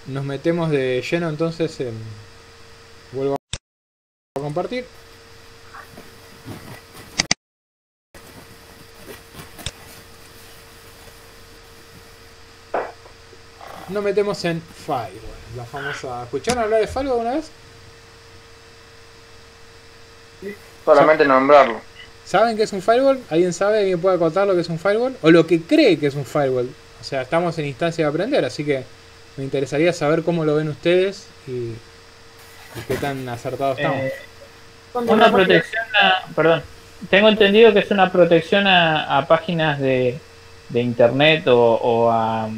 Nos metemos de lleno entonces en... Vuelvo a compartir. Nos metemos en Firewall. La famosa... ¿Escucharon hablar de Firewall alguna vez? Solamente nombrarlo. ¿Saben qué es un firewall? ¿Alguien sabe? ¿Alguien puede contar lo que es un firewall? O lo que cree que es un firewall. O sea, estamos en instancia de aprender, así que me interesaría saber cómo lo ven ustedes y qué tan acertados estamos. Una protección perdón. Tengo entendido que es una protección a páginas de internet o a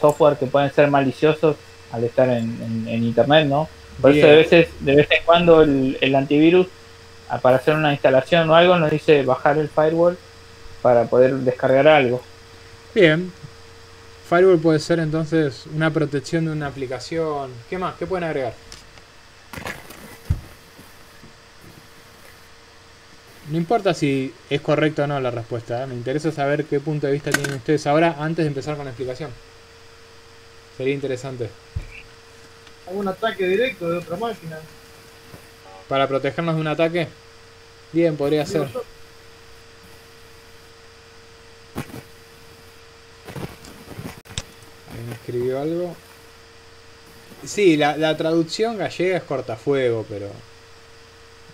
software que pueden ser maliciosos al estar en internet, ¿no? Por Bien. eso de vez en cuando el antivirus, para hacer una instalación o algo, nos dice bajar el firewall para poder descargar algo. Bien. Firewall puede ser entonces una protección de una aplicación. ¿Qué más? ¿Qué pueden agregar? No importa si es correcta o no la respuesta, ¿eh? Me interesa saber qué punto de vista tienen ustedes ahora antes de empezar con la explicación. Sería interesante. ¿Algún ataque directo de otra máquina? Para protegernos de un ataque. Bien, podría ser. Digo yo. Ahí me escribió algo. Sí, la traducción gallega es cortafuego, pero...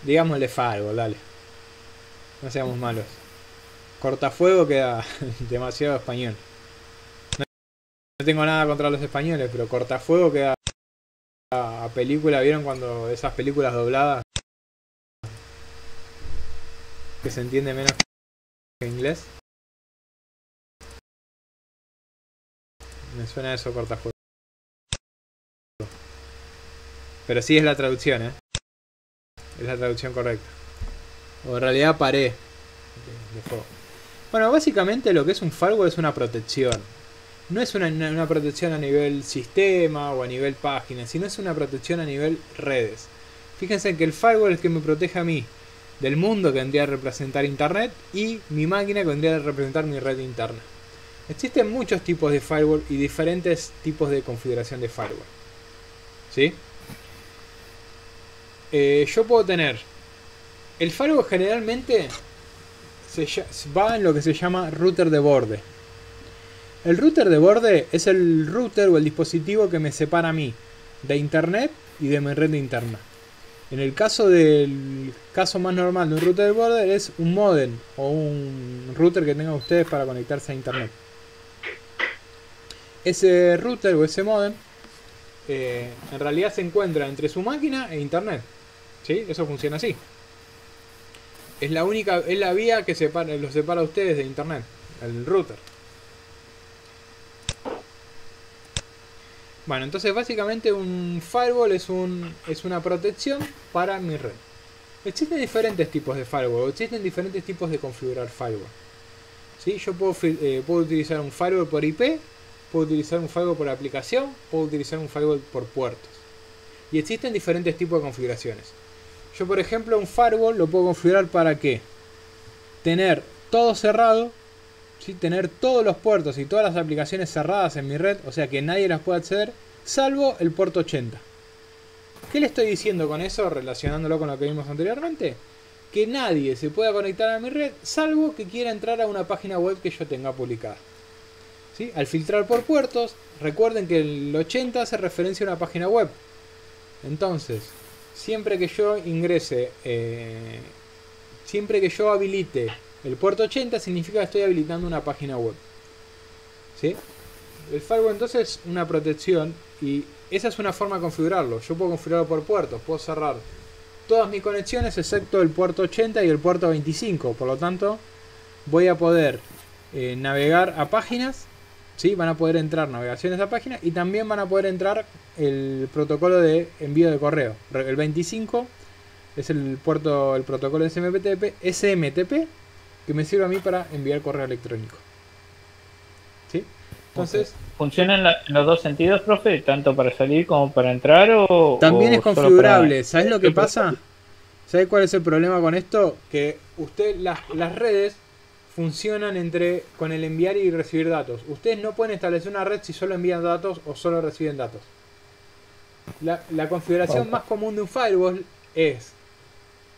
digámosle firewall, dale. No seamos malos. Cortafuego queda demasiado español. No tengo nada contra los españoles, pero cortafuego queda a película. ¿Vieron cuando esas películas dobladas que se entiende menos que en inglés? Me suena eso, cortafuego. Pero sí es la traducción, ¿eh? Es la traducción correcta. O en realidad paré de fuego. Bueno, básicamente lo que es un firewall es una protección. No es una protección a nivel sistema o a nivel página, sino es una protección a nivel redes. Fíjense que el firewall es el que me protege a mí del mundo que vendría a representar internet y mi máquina que vendría a representar mi red interna. Existen muchos tipos de firewall y diferentes tipos de configuración de firewall. ¿Sí? Yo puedo tener... El firewall generalmente va en lo que se llama router de borde. El router de borde es el router o el dispositivo que me separa a mí de internet y de mi red interna. En el caso más normal de un router de borde es un modem o un router que tengan ustedes para conectarse a internet. Ese router o ese modem en realidad se encuentra entre su máquina e internet. ¿Sí? Eso funciona así. Es la vía que los separa a ustedes de internet, el router. Bueno, entonces básicamente un firewall es una protección para mi red. Existen diferentes tipos de firewall, existen diferentes tipos de configurar firewall. ¿Sí? Yo puedo utilizar un firewall por IP, puedo utilizar un firewall por aplicación, puedo utilizar un firewall por puertos. Y existen diferentes tipos de configuraciones. Yo, por ejemplo, un firewall lo puedo configurar para ¿qué? Tener todo cerrado, ¿sí? Tener todos los puertos y todas las aplicaciones cerradas en mi red, o sea que nadie las pueda acceder, salvo el puerto 80. ¿Qué le estoy diciendo con eso, relacionándolo con lo que vimos anteriormente? Que nadie se pueda conectar a mi red, salvo que quiera entrar a una página web que yo tenga publicada. ¿Sí? Al filtrar por puertos, recuerden que el 80 hace referencia a una página web. Entonces, siempre que yo ingrese, siempre que yo habilite el puerto 80, significa que estoy habilitando una página web. ¿Sí? El firewall entonces es una protección y esa es una forma de configurarlo. Yo puedo configurarlo por puertos, puedo cerrar todas mis conexiones excepto el puerto 80 y el puerto 25. Por lo tanto, voy a poder navegar a páginas. ¿Sí? Van a poder entrar navegaciones a páginas y también van a poder entrar el protocolo de envío de correo. El 25 es el protocolo de SMTP que me sirve a mí para enviar correo electrónico. ¿Sí? Entonces, ¿funciona en los dos sentidos, profe? ¿Tanto para salir como para entrar? También es configurable. Para... ¿Sabes lo que pasa? ¿Sabes cuál es el problema con esto? Que las redes funcionan con el enviar y recibir datos. Ustedes no pueden establecer una red si solo envían datos o solo reciben datos. La configuración más común de un firewall es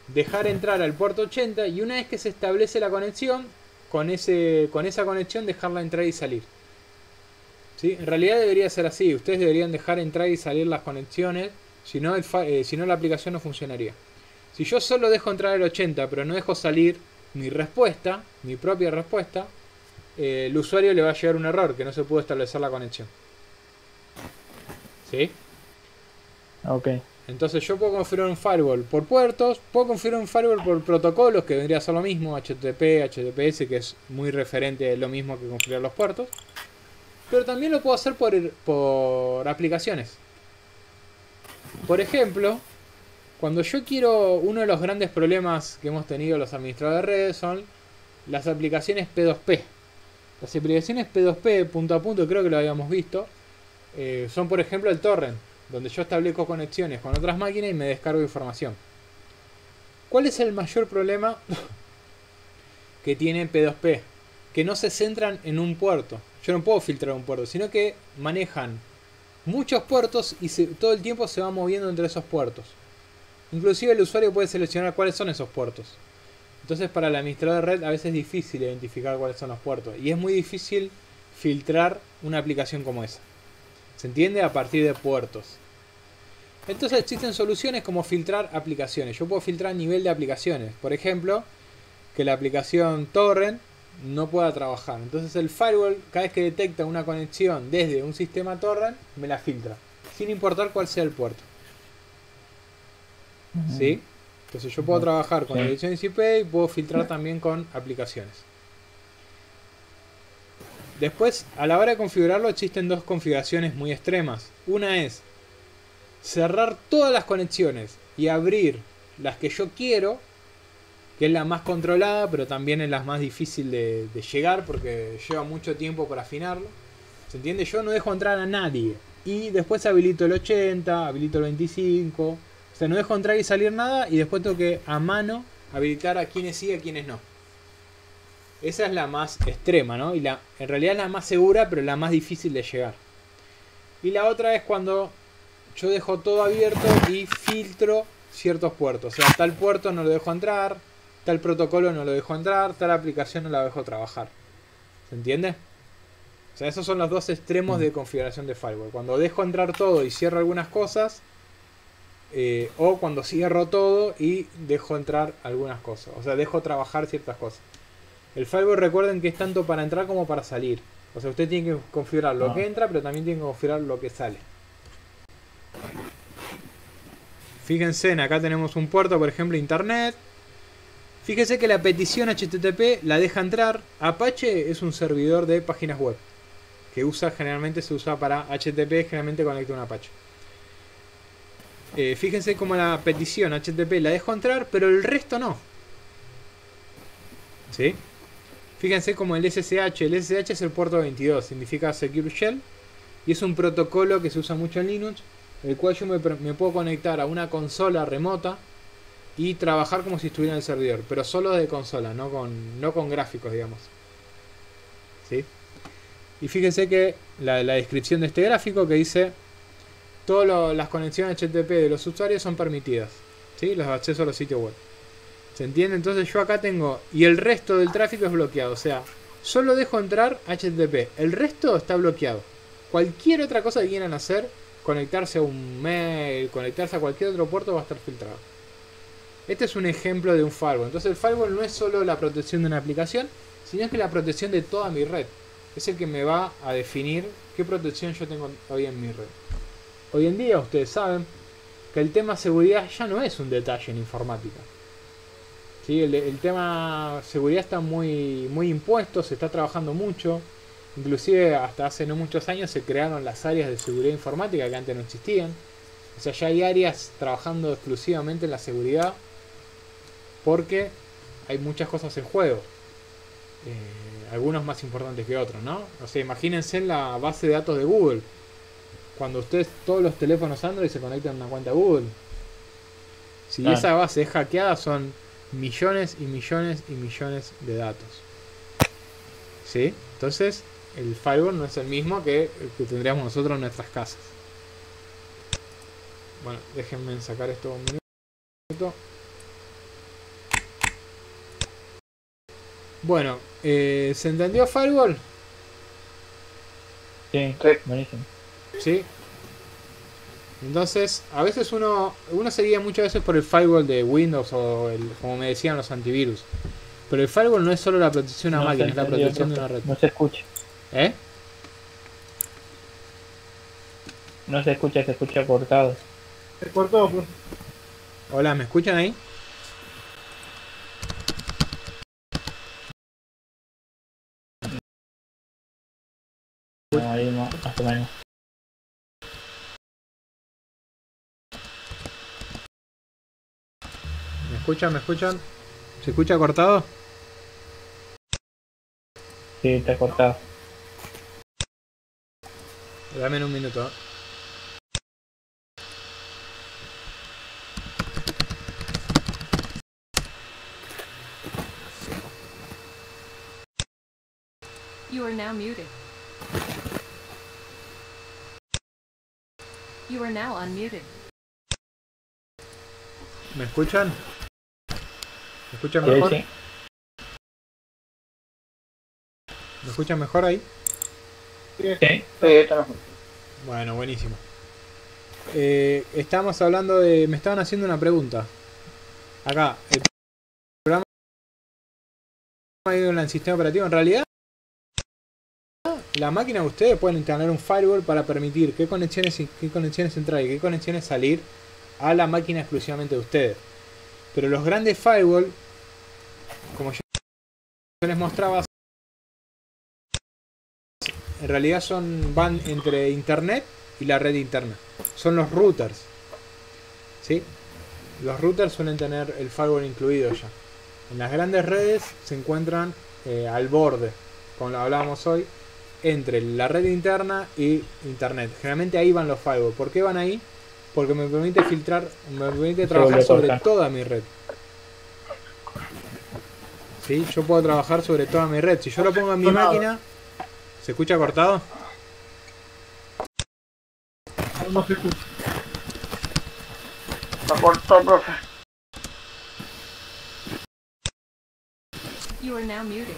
dejar entrar al puerto 80 y una vez que se establece la conexión, con esa conexión dejarla entrar y salir. ¿Sí? En realidad debería ser así. Ustedes deberían dejar entrar y salir las conexiones, si no la aplicación no funcionaría. Si yo solo dejo entrar el 80 pero no dejo salir mi propia respuesta, el usuario le va a llegar un error que no se pudo establecer la conexión. ¿Sí? Ok. Entonces yo puedo configurar un firewall por puertos, puedo configurar un firewall por protocolos, que vendría a ser lo mismo, HTTP, HTTPS, que es muy referente, lo mismo que configurar los puertos. Pero también lo puedo hacer por aplicaciones. Por ejemplo, cuando yo quiero, uno de los grandes problemas que hemos tenido los administradores de redes son las aplicaciones P2P. Las aplicaciones P2P, punto a punto, creo que lo habíamos visto, son por ejemplo el torrent, donde yo establezco conexiones con otras máquinas y me descargo información. ¿Cuál es el mayor problema que tiene P2P, que no se centran en un puerto. Yo no puedo filtrar un puerto, sino que manejan muchos puertos y todo el tiempo se va moviendo entre esos puertos. Inclusive el usuario puede seleccionar cuáles son esos puertos. Entonces para el administrador de red a veces es difícil identificar cuáles son los puertos. Y es muy difícil filtrar una aplicación como esa. ¿Se entiende? A partir de puertos. Entonces existen soluciones como filtrar aplicaciones. Yo puedo filtrar a nivel de aplicaciones. Por ejemplo, que la aplicación torrent no pueda trabajar. Entonces el firewall, cada vez que detecta una conexión desde un sistema torrent, me la filtra. Sin importar cuál sea el puerto. ¿Sí? Entonces yo puedo trabajar con direcciones IP y puedo filtrar también con aplicaciones. Después, a la hora de configurarlo, existen dos configuraciones muy extremas. Una es cerrar todas las conexiones y abrir las que yo quiero, que es la más controlada, pero también es la más difícil de llegar porque lleva mucho tiempo para afinarlo. ¿Se entiende? Yo no dejo entrar a nadie. Y después habilito el 80, habilito el 25. O sea, no dejo entrar y salir nada y después tengo que a mano habilitar a quienes sí y a quienes no. Esa es la más extrema, ¿no? Y en realidad es la más segura, pero la más difícil de llegar. Y la otra es cuando yo dejo todo abierto y filtro ciertos puertos. O sea, tal puerto no lo dejo entrar, tal protocolo no lo dejo entrar, tal aplicación no la dejo trabajar. ¿Se entiende? O sea, esos son los dos extremos de configuración de firewall. Cuando dejo entrar todo y cierro algunas cosas, o cuando cierro todo y dejo entrar algunas cosas. O sea, dejo trabajar ciertas cosas. El firewall, recuerden que es tanto para entrar como para salir. O sea, usted tiene que configurar lo que entra, pero también tiene que configurar lo que sale. Fíjense, acá tenemos un puerto, por ejemplo, internet. Fíjense que la petición HTTP la deja entrar. Apache es un servidor de páginas web que generalmente se usa para HTTP, generalmente conecta un Apache. Fíjense como la petición HTTP la dejo entrar, pero el resto no. ¿Sí? Fíjense como el SSH. El SSH es el puerto 22, significa Secure Shell. Y es un protocolo que se usa mucho en Linux, el cual yo me puedo conectar a una consola remota y trabajar como si estuviera en el servidor, pero solo de consola, no con gráficos, digamos. ¿Sí? Y fíjense que la descripción de este gráfico que dice: todas las conexiones HTTP de los usuarios son permitidas, ¿sí? Los accesos a los sitios web. ¿Se entiende? Entonces yo acá tengo, y el resto del tráfico es bloqueado. O sea, solo dejo entrar HTTP, el resto está bloqueado. Cualquier otra cosa que quieran hacer, conectarse a un mail, conectarse a cualquier otro puerto, va a estar filtrado. Este es un ejemplo de un firewall. Entonces el firewall no es solo la protección de una aplicación, sino que la protección de toda mi red. Es el que me va a definir qué protección yo tengo hoy en mi red. Hoy en día ustedes saben que el tema seguridad ya no es un detalle en informática. ¿Sí? El tema seguridad está muy impuesto, se está trabajando mucho. Inclusive hasta hace no muchos años se crearon las áreas de seguridad informática que antes no existían. O sea, ya hay áreas trabajando exclusivamente en la seguridad porque hay muchas cosas en juego. Algunos más importantes que otros, ¿no? O sea, imagínense en la base de datos de Google. Cuando ustedes, todos los teléfonos Android se conectan a una cuenta Google. Si esa base es hackeada, son millones y millones y millones de datos. ¿Sí? Entonces, el firewall no es el mismo que el que tendríamos nosotros en nuestras casas. Bueno, déjenme sacar esto un minuto. Bueno, ¿se entendió firewall? Sí, buenísimo. Sí. Entonces, a veces uno se guía muchas veces por el firewall de Windows o como me decían los antivirus. Pero el firewall no es solo la protección a máquinas, es la protección de una red. No se escucha. ¿Eh? No se escucha cortado. Se cortó, pues. Hola, ¿me escuchan ahí? No, ahí más o menos. ¿Me escuchan? ¿Me escuchan? ¿Se escucha cortado? Sí, está cortado. Dame en un minuto. You are now muted. You are now unmuted. ¿Me escuchan? ¿Me escuchan Sí, mejor? sí. ¿Me escuchan mejor ahí? Sí. Sí, está mejor. Bueno, buenísimo. Estamos hablando de... Me estaban haciendo una pregunta. Acá, el programa en el sistema operativo. En realidad, la máquina de ustedes pueden tener un firewall para permitir qué conexiones entrar y qué conexiones salir a la máquina exclusivamente de ustedes. Pero los grandes firewall, como yo les mostraba, en realidad van entre internet y la red interna. Son los routers, ¿sí? Los routers suelen tener el firewall incluido ya. En las grandes redes se encuentran al borde, como lo hablábamos hoy, entre la red interna y internet. Generalmente ahí van los firewall. ¿Por qué van ahí? Porque me permite filtrar, me permite trabajar sobre toda mi red. ¿Sí? Yo puedo trabajar sobre toda mi red. Si yo lo pongo en mi máquina, ¿se escucha cortado? No se escucha. Me cortó, profe. You are now muted.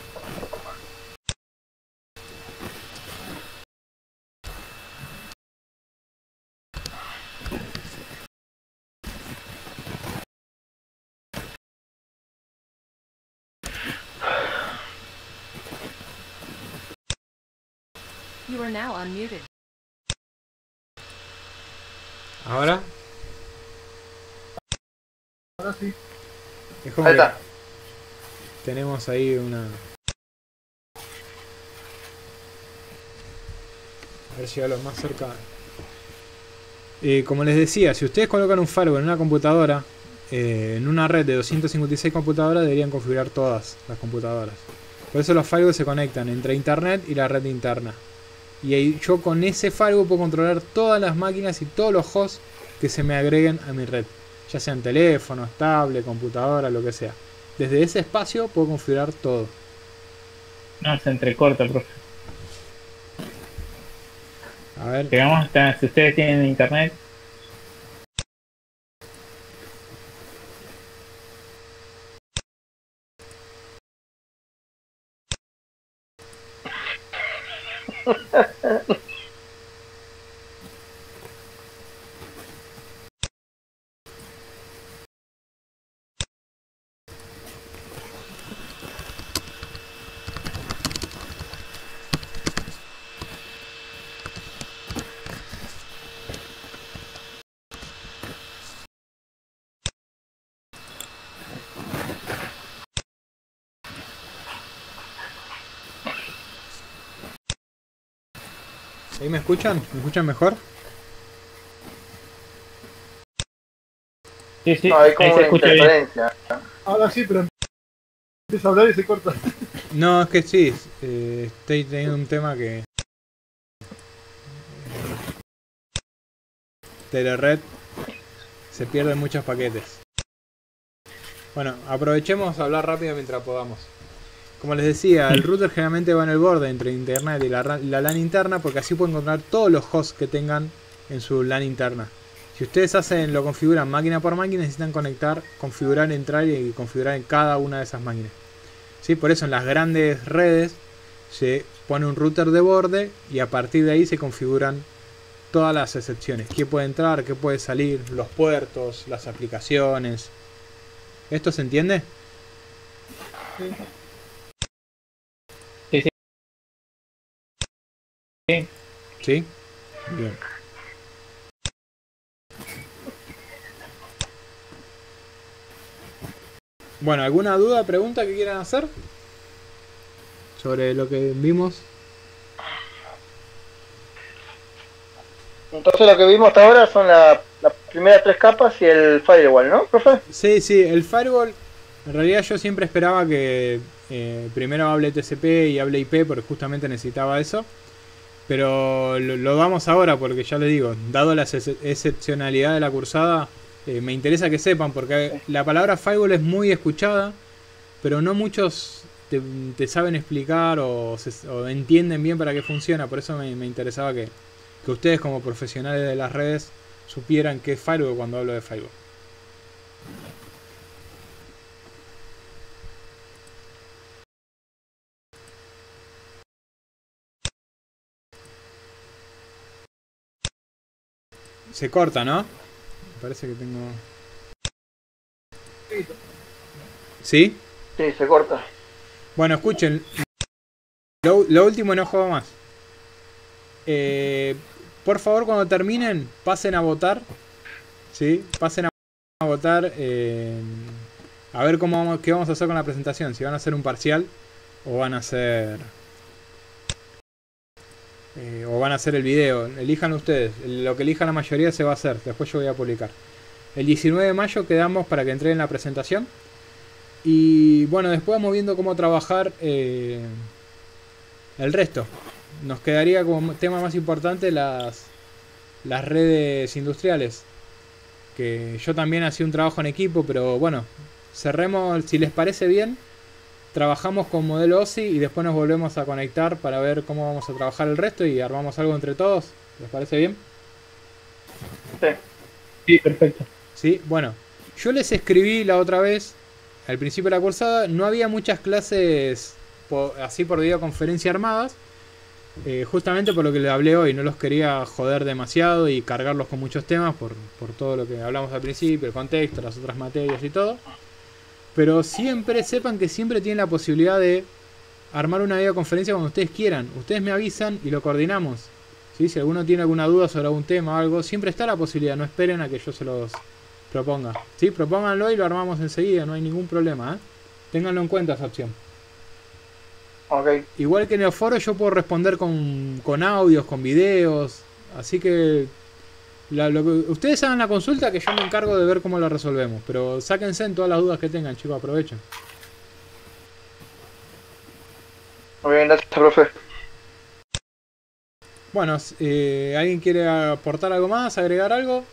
You are now unmuted. Ahora Ahora sí. es como Ahí que está. tenemos ahí una... A ver si hablo más cerca. Como les decía, si ustedes colocan un firewall en una computadora, en una red de 256 computadoras deberían configurar todas las computadoras. Por eso los firewalls se conectan entre internet y la red interna. Y ahí yo con ese firewall puedo controlar todas las máquinas y todos los hosts que se me agreguen a mi red. Ya sean teléfonos, tablet, computadora, lo que sea. Desde ese espacio puedo configurar todo. No, se entrecorta, profe. A ver, Digamos, si ustedes tienen internet, ¿ahí me escuchan? ¿Me escuchan mejor? sí, sí, No, hay ahí como se una escucha bien. interferencia. Ahora sí, pero empieza a hablar y se corta. No, es que sí, estoy teniendo un tema que... Telered se pierden muchos paquetes. Bueno, aprovechemos a hablar rápido mientras podamos. Como les decía, el router generalmente va en el borde entre internet y la LAN interna, porque así pueden encontrar todos los hosts que tengan en su LAN interna. Si ustedes lo configuran máquina por máquina, necesitan conectar, configurar, entrar y configurar en cada una de esas máquinas. ¿Sí? Por eso en las grandes redes se pone un router de borde y a partir de ahí se configuran todas las excepciones. ¿Qué puede entrar? ¿Qué puede salir? Los puertos, las aplicaciones. ¿Esto se entiende? Sí, sí. Sí. ¿Sí? Bien. Bueno, ¿alguna duda, pregunta que quieran hacer? Sobre lo que vimos. Entonces lo que vimos hasta ahora son las primeras tres capas y el firewall, ¿no, profe? Sí, sí, el firewall. En realidad yo siempre esperaba que primero hable TCP y hable IP porque justamente necesitaba eso. Pero lo damos ahora porque ya les digo, dado la excepcionalidad de la cursada, me interesa que sepan porque la palabra firewall es muy escuchada, pero no muchos te saben explicar o entienden bien para qué funciona. Por eso me interesaba que ustedes como profesionales de las redes supieran qué es Firewall cuando hablo de Firewall. Se corta, ¿no? Me parece que tengo... ¿Sí? Sí, se corta. Bueno, escuchen. Lo último, no juego más. Por favor, cuando terminen, pasen a votar. ¿Sí? Pasen a votar. A ver qué vamos a hacer con la presentación. Si van a hacer un parcial o van a hacer... o van a hacer el video. Elijan ustedes. Lo que elija la mayoría se va a hacer. Después yo voy a publicar. El 19 de mayo quedamos para que entreguen la presentación. Y bueno, después vamos viendo cómo trabajar el resto. Nos quedaría como tema más importante las redes industriales. Que yo también hacía un trabajo en equipo, pero bueno, cerremos, si les parece bien, trabajamos con modelo OSI y después nos volvemos a conectar para ver cómo vamos a trabajar el resto y armamos algo entre todos. ¿Les parece bien? Sí. Sí, perfecto. Sí, bueno, yo les escribí la otra vez, al principio de la cursada, no había muchas clases así por videoconferencia armadas, justamente por lo que les hablé hoy, no los quería joder demasiado y cargarlos con muchos temas por todo lo que hablamos al principio, el contexto, las otras materias y todo. Pero siempre sepan que siempre tienen la posibilidad de armar una videoconferencia cuando ustedes quieran. Ustedes me avisan y lo coordinamos. ¿Sí? Si alguno tiene alguna duda sobre algún tema o algo, siempre está la posibilidad, no esperen a que yo se los proponga. ¿Sí? Propónganlo y lo armamos enseguida, no hay ningún problema, ¿eh? Ténganlo en cuenta esa opción. Ok. Igual que en el foro yo puedo responder con audios, con videos, así que ustedes hagan la consulta que yo me encargo de ver cómo lo resolvemos, pero sáquense en todas las dudas que tengan, chicos, aprovechen. Muy bien, gracias, profe. Bueno, ¿alguien quiere aportar algo más, agregar algo?